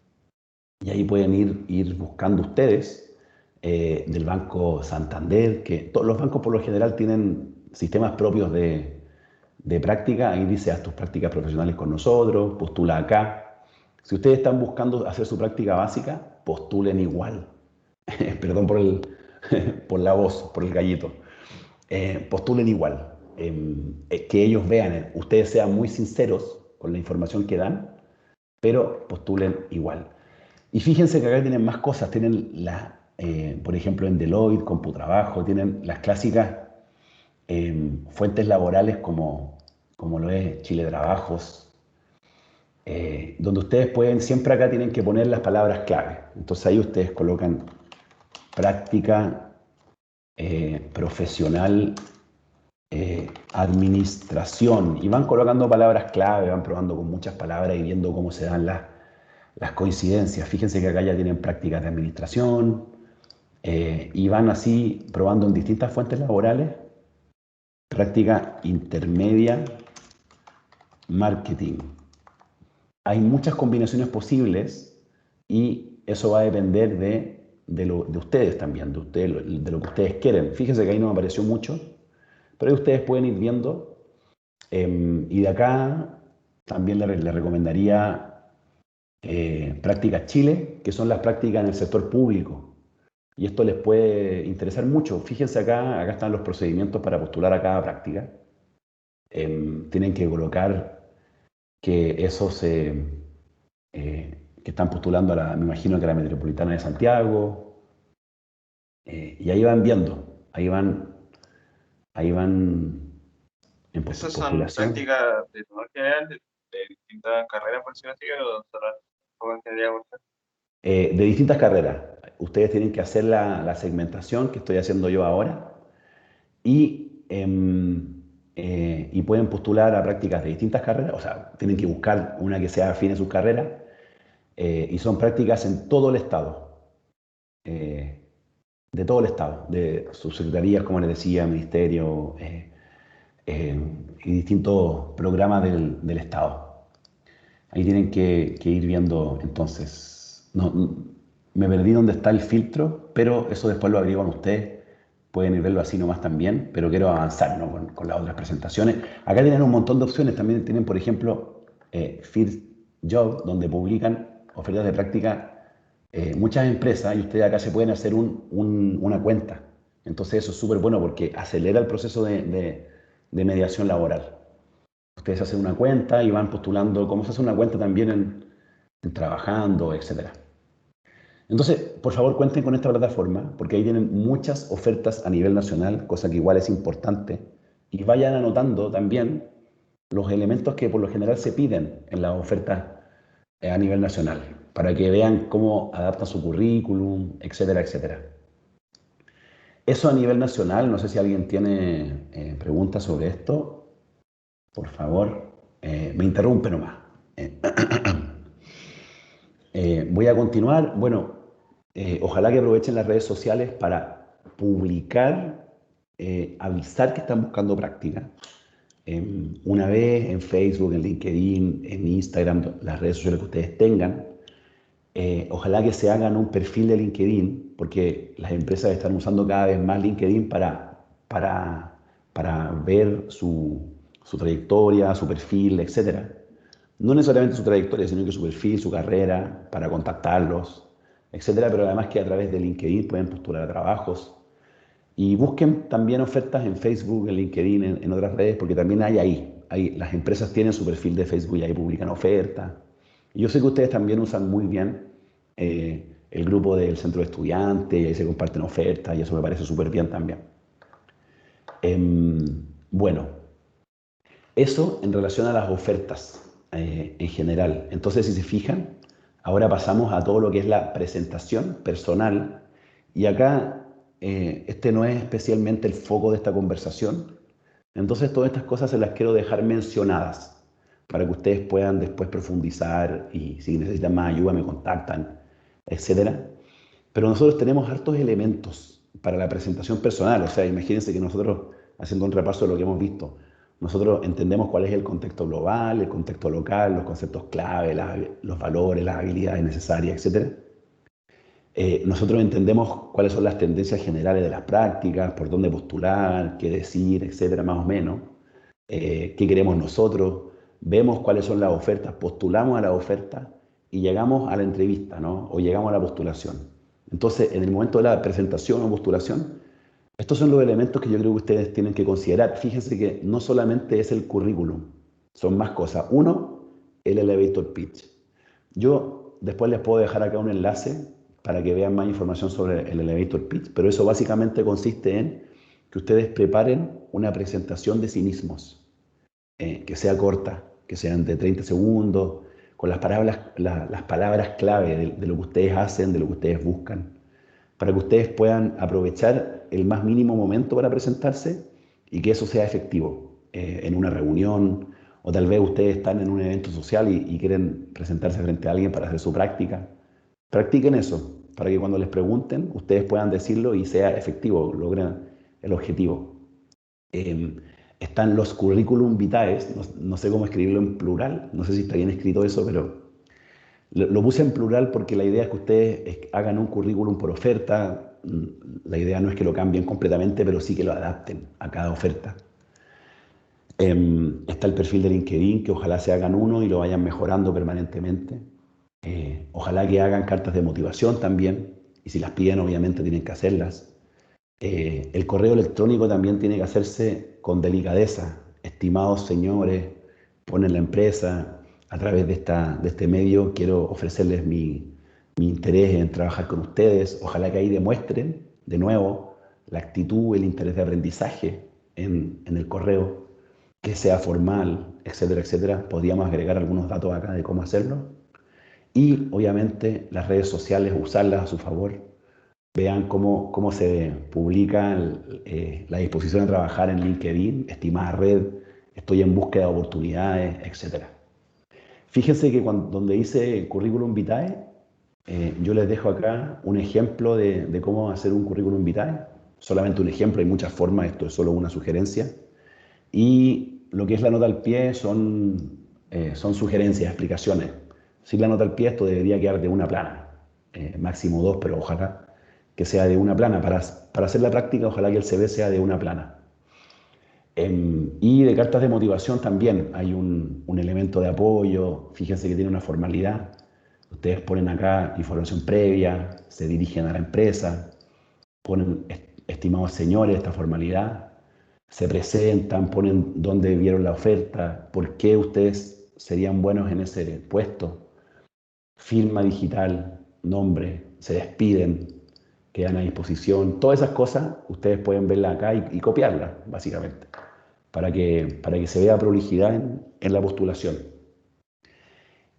y ahí pueden ir buscando ustedes del Banco Santander, que todos los bancos por lo general tienen sistemas propios de práctica. Ahí dice: haz tus prácticas profesionales con nosotros, postula acá. Si ustedes están buscando hacer su práctica básica, postulen igual. Perdón por la voz, por el gallito. Postulen igual. Que ellos vean, ustedes sean muy sinceros con la información que dan, pero postulen igual. Y fíjense que acá tienen más cosas. Tienen, por ejemplo, en Deloitte, Computrabajo, tienen las clásicas fuentes laborales como lo es Chile Trabajos, donde ustedes siempre acá tienen que poner las palabras clave. Entonces ahí ustedes colocan práctica profesional, administración, y van colocando palabras clave, van probando con muchas palabras y viendo cómo se dan las coincidencias. Fíjense que acá ya tienen prácticas de administración, y van así probando en distintas fuentes laborales, práctica intermedia, marketing. Hay muchas combinaciones posibles y eso va a depender de ustedes también, de lo que ustedes quieren. Fíjense que ahí no me apareció mucho, pero ahí ustedes pueden ir viendo. Y de acá también les recomendaría Prácticas Chile, que son las prácticas en el sector público. Y esto les puede interesar mucho. Fíjense acá están los procedimientos para postular a cada práctica. Tienen que colocar que que están postulando me imagino que a la Metropolitana de Santiago. Y ahí van viendo, ahí van en ¿Esas son postulación. prácticas de todo general, de distintas carreras, por decirlo así, o solo como ingeniería comercial? De distintas carreras. Ustedes tienen que hacer la segmentación que estoy haciendo yo ahora y pueden postular a prácticas de distintas carreras, o sea, tienen que buscar una que sea afín a sus carreras, y son prácticas en todo el estado, de todo el estado, de subsecretarías, como les decía, ministerio, y distintos programas del estado. Ahí tienen que ir viendo, entonces, me perdí dónde está el filtro, pero eso después lo agregan ustedes. Pueden ir verlo así nomás también, pero quiero avanzar, ¿no?, con las otras presentaciones. Acá tienen un montón de opciones. También tienen, por ejemplo, First Job, donde publican ofertas de práctica muchas empresas, y ustedes acá se pueden hacer una cuenta. Entonces eso es súper bueno porque acelera el proceso de mediación laboral. Ustedes hacen una cuenta y van postulando, como se hace una cuenta también en trabajando, etcétera. Entonces, por favor, cuenten con esta plataforma, porque ahí tienen muchas ofertas a nivel nacional, cosa que igual es importante, y vayan anotando también los elementos que por lo general se piden en las ofertas a nivel nacional, para que vean cómo adaptan su currículum, etcétera, etcétera. Eso a nivel nacional. No sé si alguien tiene preguntas sobre esto. Por favor, me interrumpe nomás. Voy a continuar. Bueno, ojalá que aprovechen las redes sociales para publicar, avisar que están buscando práctica. Una vez en Facebook, en LinkedIn, en Instagram, las redes sociales que ustedes tengan. Ojalá que se hagan un perfil de LinkedIn, porque las empresas están usando cada vez más LinkedIn para ver su trayectoria, su perfil, etc. No necesariamente su trayectoria, sino que su perfil, su carrera, para contactarlos, etc. Pero además que a través de LinkedIn pueden postular a trabajos. Y busquen también ofertas en Facebook, en LinkedIn, en otras redes, porque también hay ahí. Las empresas tienen su perfil de Facebook y ahí publican ofertas. Y yo sé que ustedes también usan muy bien el grupo del centro de estudiantes, y ahí se comparten ofertas, y eso me parece súper bien también. Bueno, eso en relación a las ofertas en general. Entonces, si se fijan, ahora pasamos a todo lo que es la presentación personal. Y acá este no es especialmente el foco de esta conversación. Entonces, todas estas cosas se las quiero dejar mencionadas para que ustedes puedan después profundizar, y si necesitan más ayuda me contactan, etcétera. Pero nosotros tenemos hartos elementos para la presentación personal. O sea, imagínense que nosotros, haciendo un repaso de lo que hemos visto, nosotros entendemos cuál es el contexto global, el contexto local, los conceptos clave, los valores, las habilidades necesarias, etc. Nosotros entendemos cuáles son las tendencias generales de las prácticas, por dónde postular, qué decir, etcétera, más o menos. Qué queremos nosotros, vemos cuáles son las ofertas, postulamos a la oferta y llegamos a la entrevista, ¿no? O llegamos a la postulación. Entonces, en el momento de la presentación o postulación, estos son los elementos que yo creo que ustedes tienen que considerar. Fíjense que no solamente es el currículum, son más cosas. Uno, el elevator pitch. Yo después les puedo dejar acá un enlace para que vean más información sobre el elevator pitch, pero eso básicamente consiste en que ustedes preparen una presentación de sí mismos, que sea corta, que sean de 30 segundos, con las palabras clave de lo que ustedes hacen, de lo que ustedes buscan, para que ustedes puedan aprovechar el más mínimo momento para presentarse y que eso sea efectivo en una reunión, o tal vez ustedes están en un evento social y quieren presentarse frente a alguien para hacer su práctica. Practiquen eso, para que cuando les pregunten, ustedes puedan decirlo y sea efectivo, logren el objetivo. Están los curriculum vitae, no sé cómo escribirlo en plural, no sé si está bien escrito eso, pero lo puse en plural porque la idea es que ustedes hagan un currículum por oferta. La idea no es que lo cambien completamente, pero sí que lo adapten a cada oferta. Está el perfil de LinkedIn, que ojalá se hagan uno y lo vayan mejorando permanentemente. Ojalá que hagan cartas de motivación también, y si las piden obviamente tienen que hacerlas. El correo electrónico también tiene que hacerse con delicadeza. Estimados señores, ponen la empresa, a través de este medio quiero ofrecerles mi interés en trabajar con ustedes. Ojalá que ahí demuestren de nuevo la actitud, el interés de aprendizaje en el correo, que sea formal, etcétera, etcétera. Podríamos agregar algunos datos acá de cómo hacerlo. Y obviamente las redes sociales, usarlas a su favor. Vean cómo se publica la disposición a trabajar en LinkedIn, estimada red, estoy en búsqueda de oportunidades, etc. Fíjense que donde dice currículum vitae, yo les dejo acá un ejemplo de cómo hacer un currículum vitae. Solamente un ejemplo, hay muchas formas, esto es solo una sugerencia. Y lo que es la nota al pie son sugerencias, explicaciones. Sin la nota al pie esto debería quedar de una plana, máximo dos, pero ojalá que sea de una plana. Para hacer la práctica, ojalá que el CV sea de una plana. Y de cartas de motivación también hay un elemento de apoyo. Fíjense que tiene una formalidad. Ustedes ponen acá información previa, se dirigen a la empresa, ponen estimados señores, esta formalidad, se presentan, ponen dónde vieron la oferta, por qué ustedes serían buenos en ese puesto, firma digital, nombre, se despiden, quedan a disposición. Todas esas cosas ustedes pueden verlas acá y copiarlas, básicamente, para que se vea prolijidad en la postulación.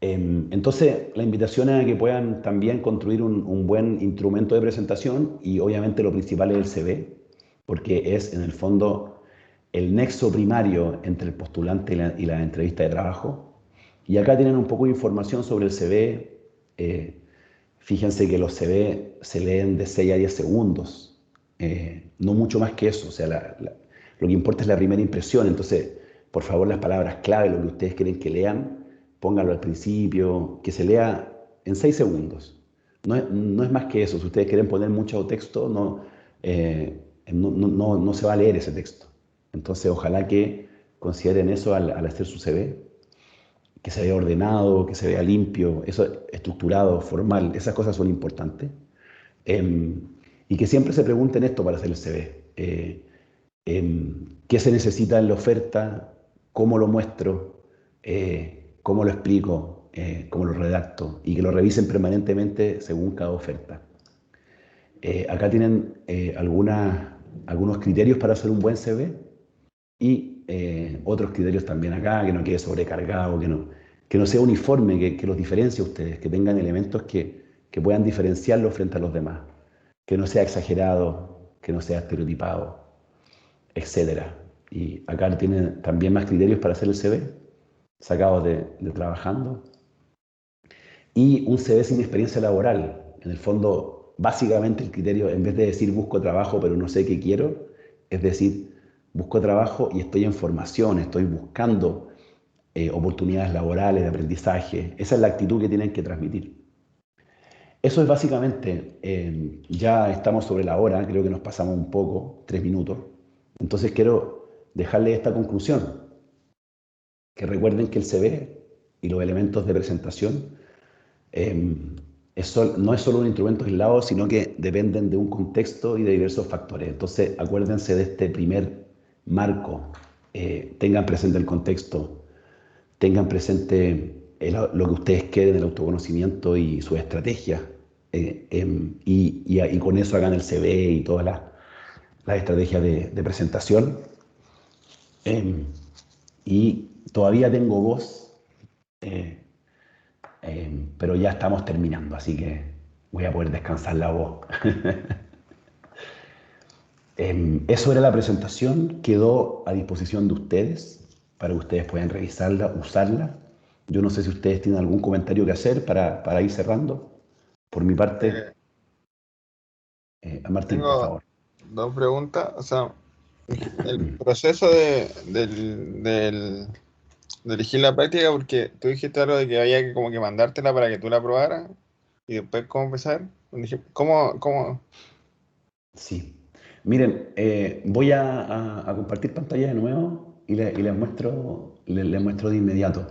Entonces, la invitación es a que puedan también construir un buen instrumento de presentación, y obviamente lo principal es el CV, porque es en el fondo el nexo primario entre el postulante y la entrevista de trabajo. Y acá tienen un poco de información sobre el CV. Fíjense que los CV se leen de 6 a 10 segundos, no mucho más que eso. O sea, lo que importa es la primera impresión. Entonces, por favor, las palabras clave, lo que ustedes quieren que lean, pónganlo al principio, que se lea en 6 segundos. No es más que eso. Si ustedes quieren poner mucho texto, no se va a leer ese texto. Entonces, ojalá que consideren eso al hacer su CV, que se vea ordenado, que se vea limpio, eso estructurado, formal, esas cosas son importantes. Y que siempre se pregunten esto para hacer el CV. ¿Qué se necesita en la oferta? ¿Cómo lo muestro? ¿Cómo lo explico? ¿Cómo lo redacto? Y que lo revisen permanentemente según cada oferta. Acá tienen algunos criterios para hacer un buen CV, y otros criterios también acá, que no quede sobrecargado, que no sea uniforme, que los diferencie a ustedes, que tengan elementos que puedan diferenciarlo frente a los demás, que no sea exagerado, que no sea estereotipado, etc. Y acá tienen también más criterios para hacer el CV, sacados de trabajando. Y un CV sin experiencia laboral. En el fondo, básicamente el criterio, en vez de decir busco trabajo pero no sé qué quiero, es decir, busco trabajo y estoy en formación, estoy buscando oportunidades laborales, de aprendizaje. Esa es la actitud que tienen que transmitir. Eso es básicamente, ya estamos sobre la hora, creo que nos pasamos un poco, 3 minutos. Entonces quiero dejarles esta conclusión, que recuerden que el CV y los elementos de presentación no es solo un instrumento aislado, sino que dependen de un contexto y de diversos factores. Entonces, acuérdense de este primer marco. Tengan presente el contexto, tengan presente lo que ustedes quieren, el autoconocimiento y su estrategia. Y con eso hagan el CV y todas las estrategias de presentación. Y todavía tengo voz, pero ya estamos terminando, así que voy a poder descansar la voz. Eso era la presentación, quedó a disposición de ustedes para que ustedes puedan revisarla, usarla. Yo no sé si ustedes tienen algún comentario que hacer para ir cerrando. Por mi parte, a Martín, por Tengo favor. dos preguntas. O sea, el proceso de elegir la práctica, porque tú dijiste algo de que había que como que mandártela para que tú la probaras y después cómo empezar. Dije, ¿cómo? Sí. Miren, voy a compartir pantalla de nuevo y les muestro, les muestro de inmediato.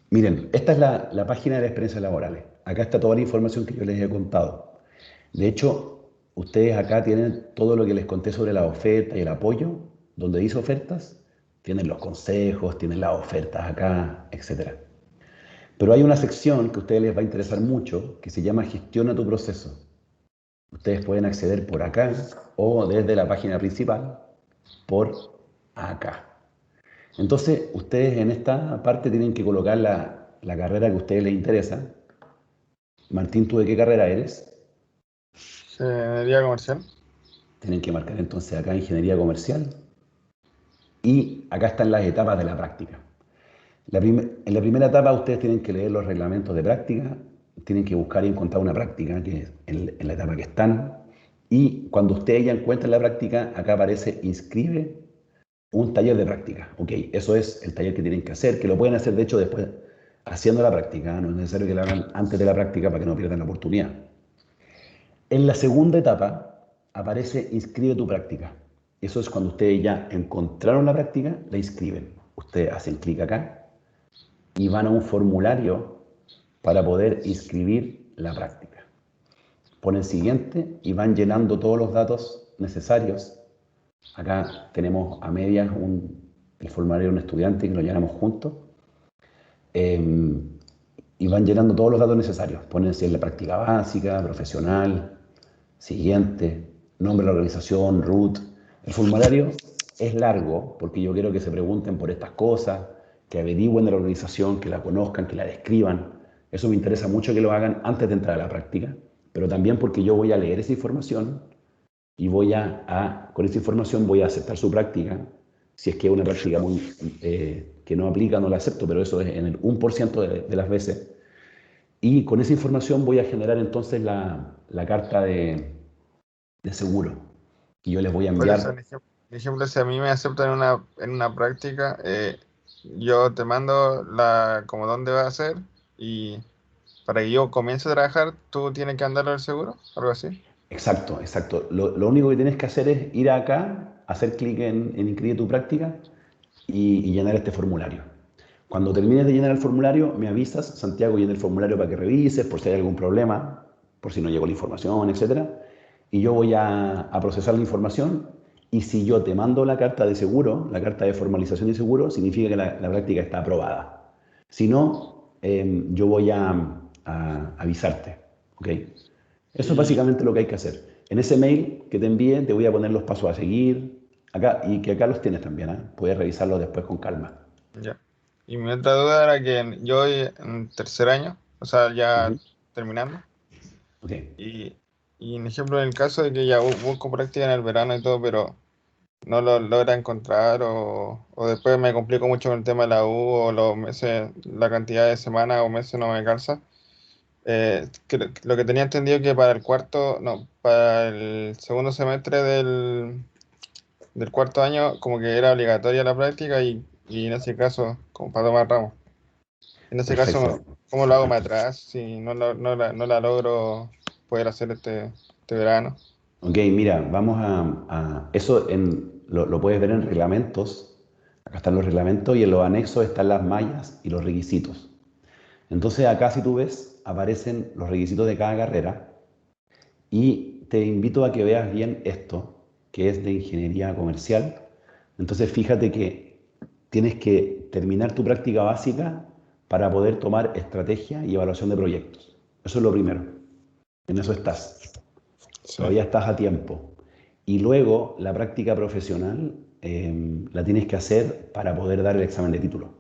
Miren, esta es la página de las experiencias laborales. Acá está toda la información que yo les he contado. De hecho, ustedes acá tienen todo lo que les conté sobre la oferta y el apoyo, donde dice ofertas, tienen los consejos, tienen las ofertas acá, etc. Pero hay una sección que a ustedes les va a interesar mucho, que se llama Gestiona tu proceso. Ustedes pueden acceder por acá o desde la página principal por acá. Entonces, ustedes en esta parte tienen que colocar la carrera que a ustedes les interesa. Martín, ¿tú de qué carrera eres? Ingeniería comercial. Tienen que marcar entonces acá ingeniería comercial. Y acá están las etapas de la práctica. En la primera etapa ustedes tienen que leer los reglamentos de práctica, tienen que buscar y encontrar una práctica, que es en la etapa que están. Y cuando ustedes ya encuentran la práctica, acá aparece inscribe un taller de práctica. Ok, eso es el taller que tienen que hacer, que lo pueden hacer de hecho después haciendo la práctica, no es necesario que lo hagan antes de la práctica para que no pierdan la oportunidad. En la segunda etapa aparece inscribe tu práctica. Eso es cuando ustedes ya encontraron la práctica, la inscriben. Ustedes hacen clic acá y van a un formulario para poder inscribir la práctica. Ponen siguiente y van llenando todos los datos necesarios. Acá tenemos a medias el formulario de un estudiante que lo llenamos juntos. Y van llenando todos los datos necesarios. Ponen si es la práctica básica, profesional, siguiente, nombre de la organización, root. El formulario es largo porque yo quiero que se pregunten por estas cosas, que averigüen de la organización, que la conozcan, que la describan. Eso me interesa mucho que lo hagan antes de entrar a la práctica, pero también porque yo voy a leer esa información y con esa información voy a aceptar su práctica. Si es que es una práctica que no aplica, no la acepto, pero eso es en el 1% de las veces. Y con esa información voy a generar entonces la carta de seguro. Y yo les voy a Por eso, enviar. ejemplo, si a mí me aceptan en una práctica, yo te mando como dónde va a ser y para que yo comience a trabajar, tú tienes que andar al seguro, algo así. Exacto, exacto. Lo único que tienes que hacer es ir acá, hacer clic en inscribir tu práctica y llenar este formulario. Cuando termines de llenar el formulario, me avisas, Santiago, llena el formulario para que revises, por si hay algún problema, por si no llegó la información, etcétera. Y yo voy a procesar la información. Y si yo te mando la carta de seguro, la carta de formalización de seguro, significa que la práctica está aprobada. Si no, yo voy a avisarte. ¿Ok? Eso es Y básicamente lo que hay que hacer. En ese mail que te envíe, te voy a poner los pasos a seguir. Acá, y que acá los tienes también, ¿eh? Puedes revisarlos después con calma. ya. Y mi otra duda era que yo voy en tercer año, o sea, ya Ujú. terminando. Ok. Y, y en ejemplo, en el caso de que ya busco práctica en el verano y todo, pero no lo logra encontrar o después me complico mucho con el tema de la U o los meses, la cantidad de semanas o meses no me calza. Lo que tenía entendido que para el cuarto, no, para el segundo semestre del cuarto año como que era obligatoria la práctica y en ese caso, como para tomar ramos. En ese caso, Perfecto. ¿cómo lo hago más atrás si no la logro poder hacer este verano? Ok, mira, vamos eso lo puedes ver en reglamentos. Acá están los reglamentos y en los anexos están las mallas y los requisitos. Entonces acá si tú ves, aparecen los requisitos de cada carrera y te invito a que veas bien esto, que es de ingeniería comercial. Entonces fíjate que tienes que terminar tu práctica básica para poder tomar estrategia y evaluación de proyectos. Eso es lo primero. En eso estás. Sí. Todavía estás a tiempo. Y luego la práctica profesional la tienes que hacer para poder dar el examen de título.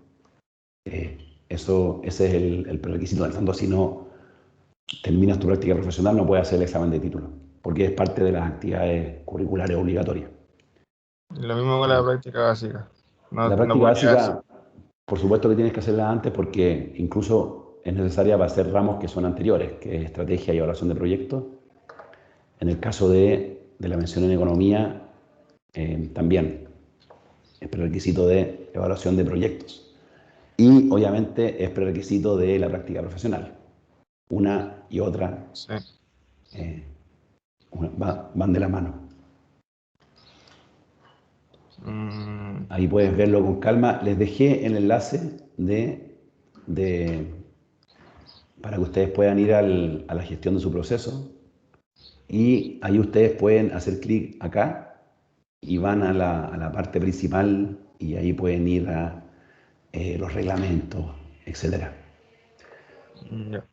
Ese es el prerequisito. En el fondo, si no, terminas tu práctica profesional no puedes hacer el examen de título, porque es parte de las actividades curriculares obligatorias. Lo mismo con la práctica básica. No, La no práctica podría hacer. básica, por supuesto que tienes que hacerla antes porque incluso es necesaria para hacer ramos que son anteriores, que es estrategia y evaluación de proyectos. En el caso de la mención en economía, también es prerequisito de evaluación de proyectos. Y obviamente es prerequisito de la práctica profesional. Una y otra Sí. van de la mano. Mm, Ahí puedes verlo con calma. Les dejé el enlace para que ustedes puedan ir a la gestión de su proceso. Y ahí ustedes pueden hacer clic acá y van a la parte principal y ahí pueden ir a los reglamentos, etcétera. ya.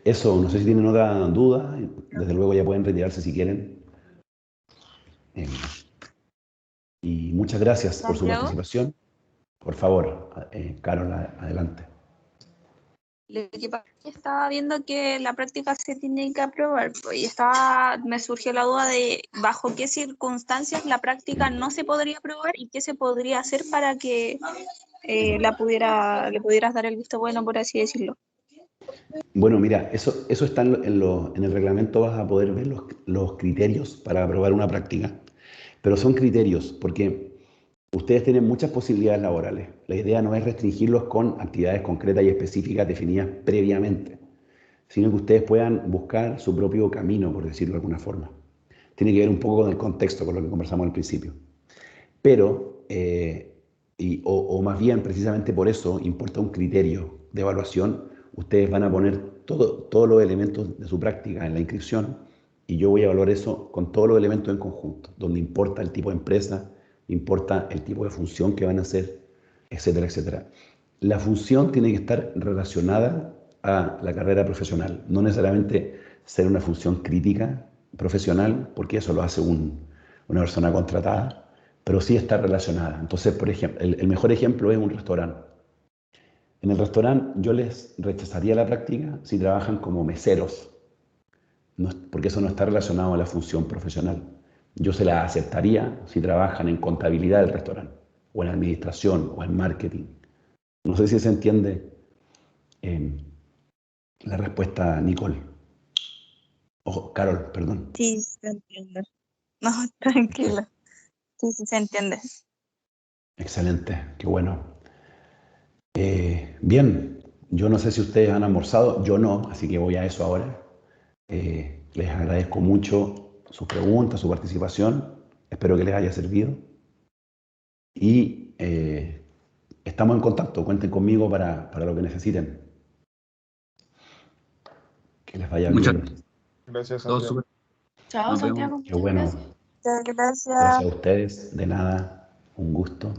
Eso, no sé si tienen otra duda, desde luego ya pueden retirarse si quieren. Y muchas gracias por su Santiago, participación. Por favor, Carol, adelante. lo que pasa es que estaba viendo que la práctica se tiene que aprobar, pues, y me surgió la duda de bajo qué circunstancias la práctica no se podría aprobar y qué se podría hacer para que le pudieras dar el visto bueno, por así decirlo. Bueno, mira, eso está en el reglamento, vas a poder ver los criterios para aprobar una práctica, pero son criterios porque ustedes tienen muchas posibilidades laborales. La idea no es restringirlos con actividades concretas y específicas definidas previamente, sino que ustedes puedan buscar su propio camino, por decirlo de alguna forma. Tiene que ver un poco con el contexto, con lo que conversamos al principio. Pero, o más bien, precisamente por eso, importa un criterio de evaluación. Ustedes van a poner todos los elementos de su práctica en la inscripción y yo voy a evaluar eso con todos los elementos en conjunto, donde importa el tipo de empresa, importa el tipo de función que van a hacer, etcétera, etcétera. La función tiene que estar relacionada a la carrera profesional, no necesariamente ser una función crítica profesional, porque eso lo hace una persona contratada, pero sí está relacionada. Entonces, por ejemplo, el mejor ejemplo es un restaurante. En el restaurante yo les rechazaría la práctica si trabajan como meseros, porque eso no está relacionado a la función profesional. Yo se la aceptaría si trabajan en contabilidad del restaurante, o en administración, o en marketing. No sé si se entiende la respuesta, Nicole. O Carol, perdón. Sí, se entiende. No, tranquila. Sí, sí, se entiende. Excelente, qué bueno. Bien, yo no sé si ustedes han almorzado, yo no, así que voy a eso ahora. Les agradezco mucho sus preguntas, su participación, espero que les haya servido y estamos en contacto, cuenten conmigo para lo que necesiten. Que les vaya Muchas bien. Gracias, Todo Santiago. súper. Chao, Nos vemos. Santiago. Qué Muchas bueno. gracias. Muchas gracias. Gracias a ustedes, de nada, un gusto.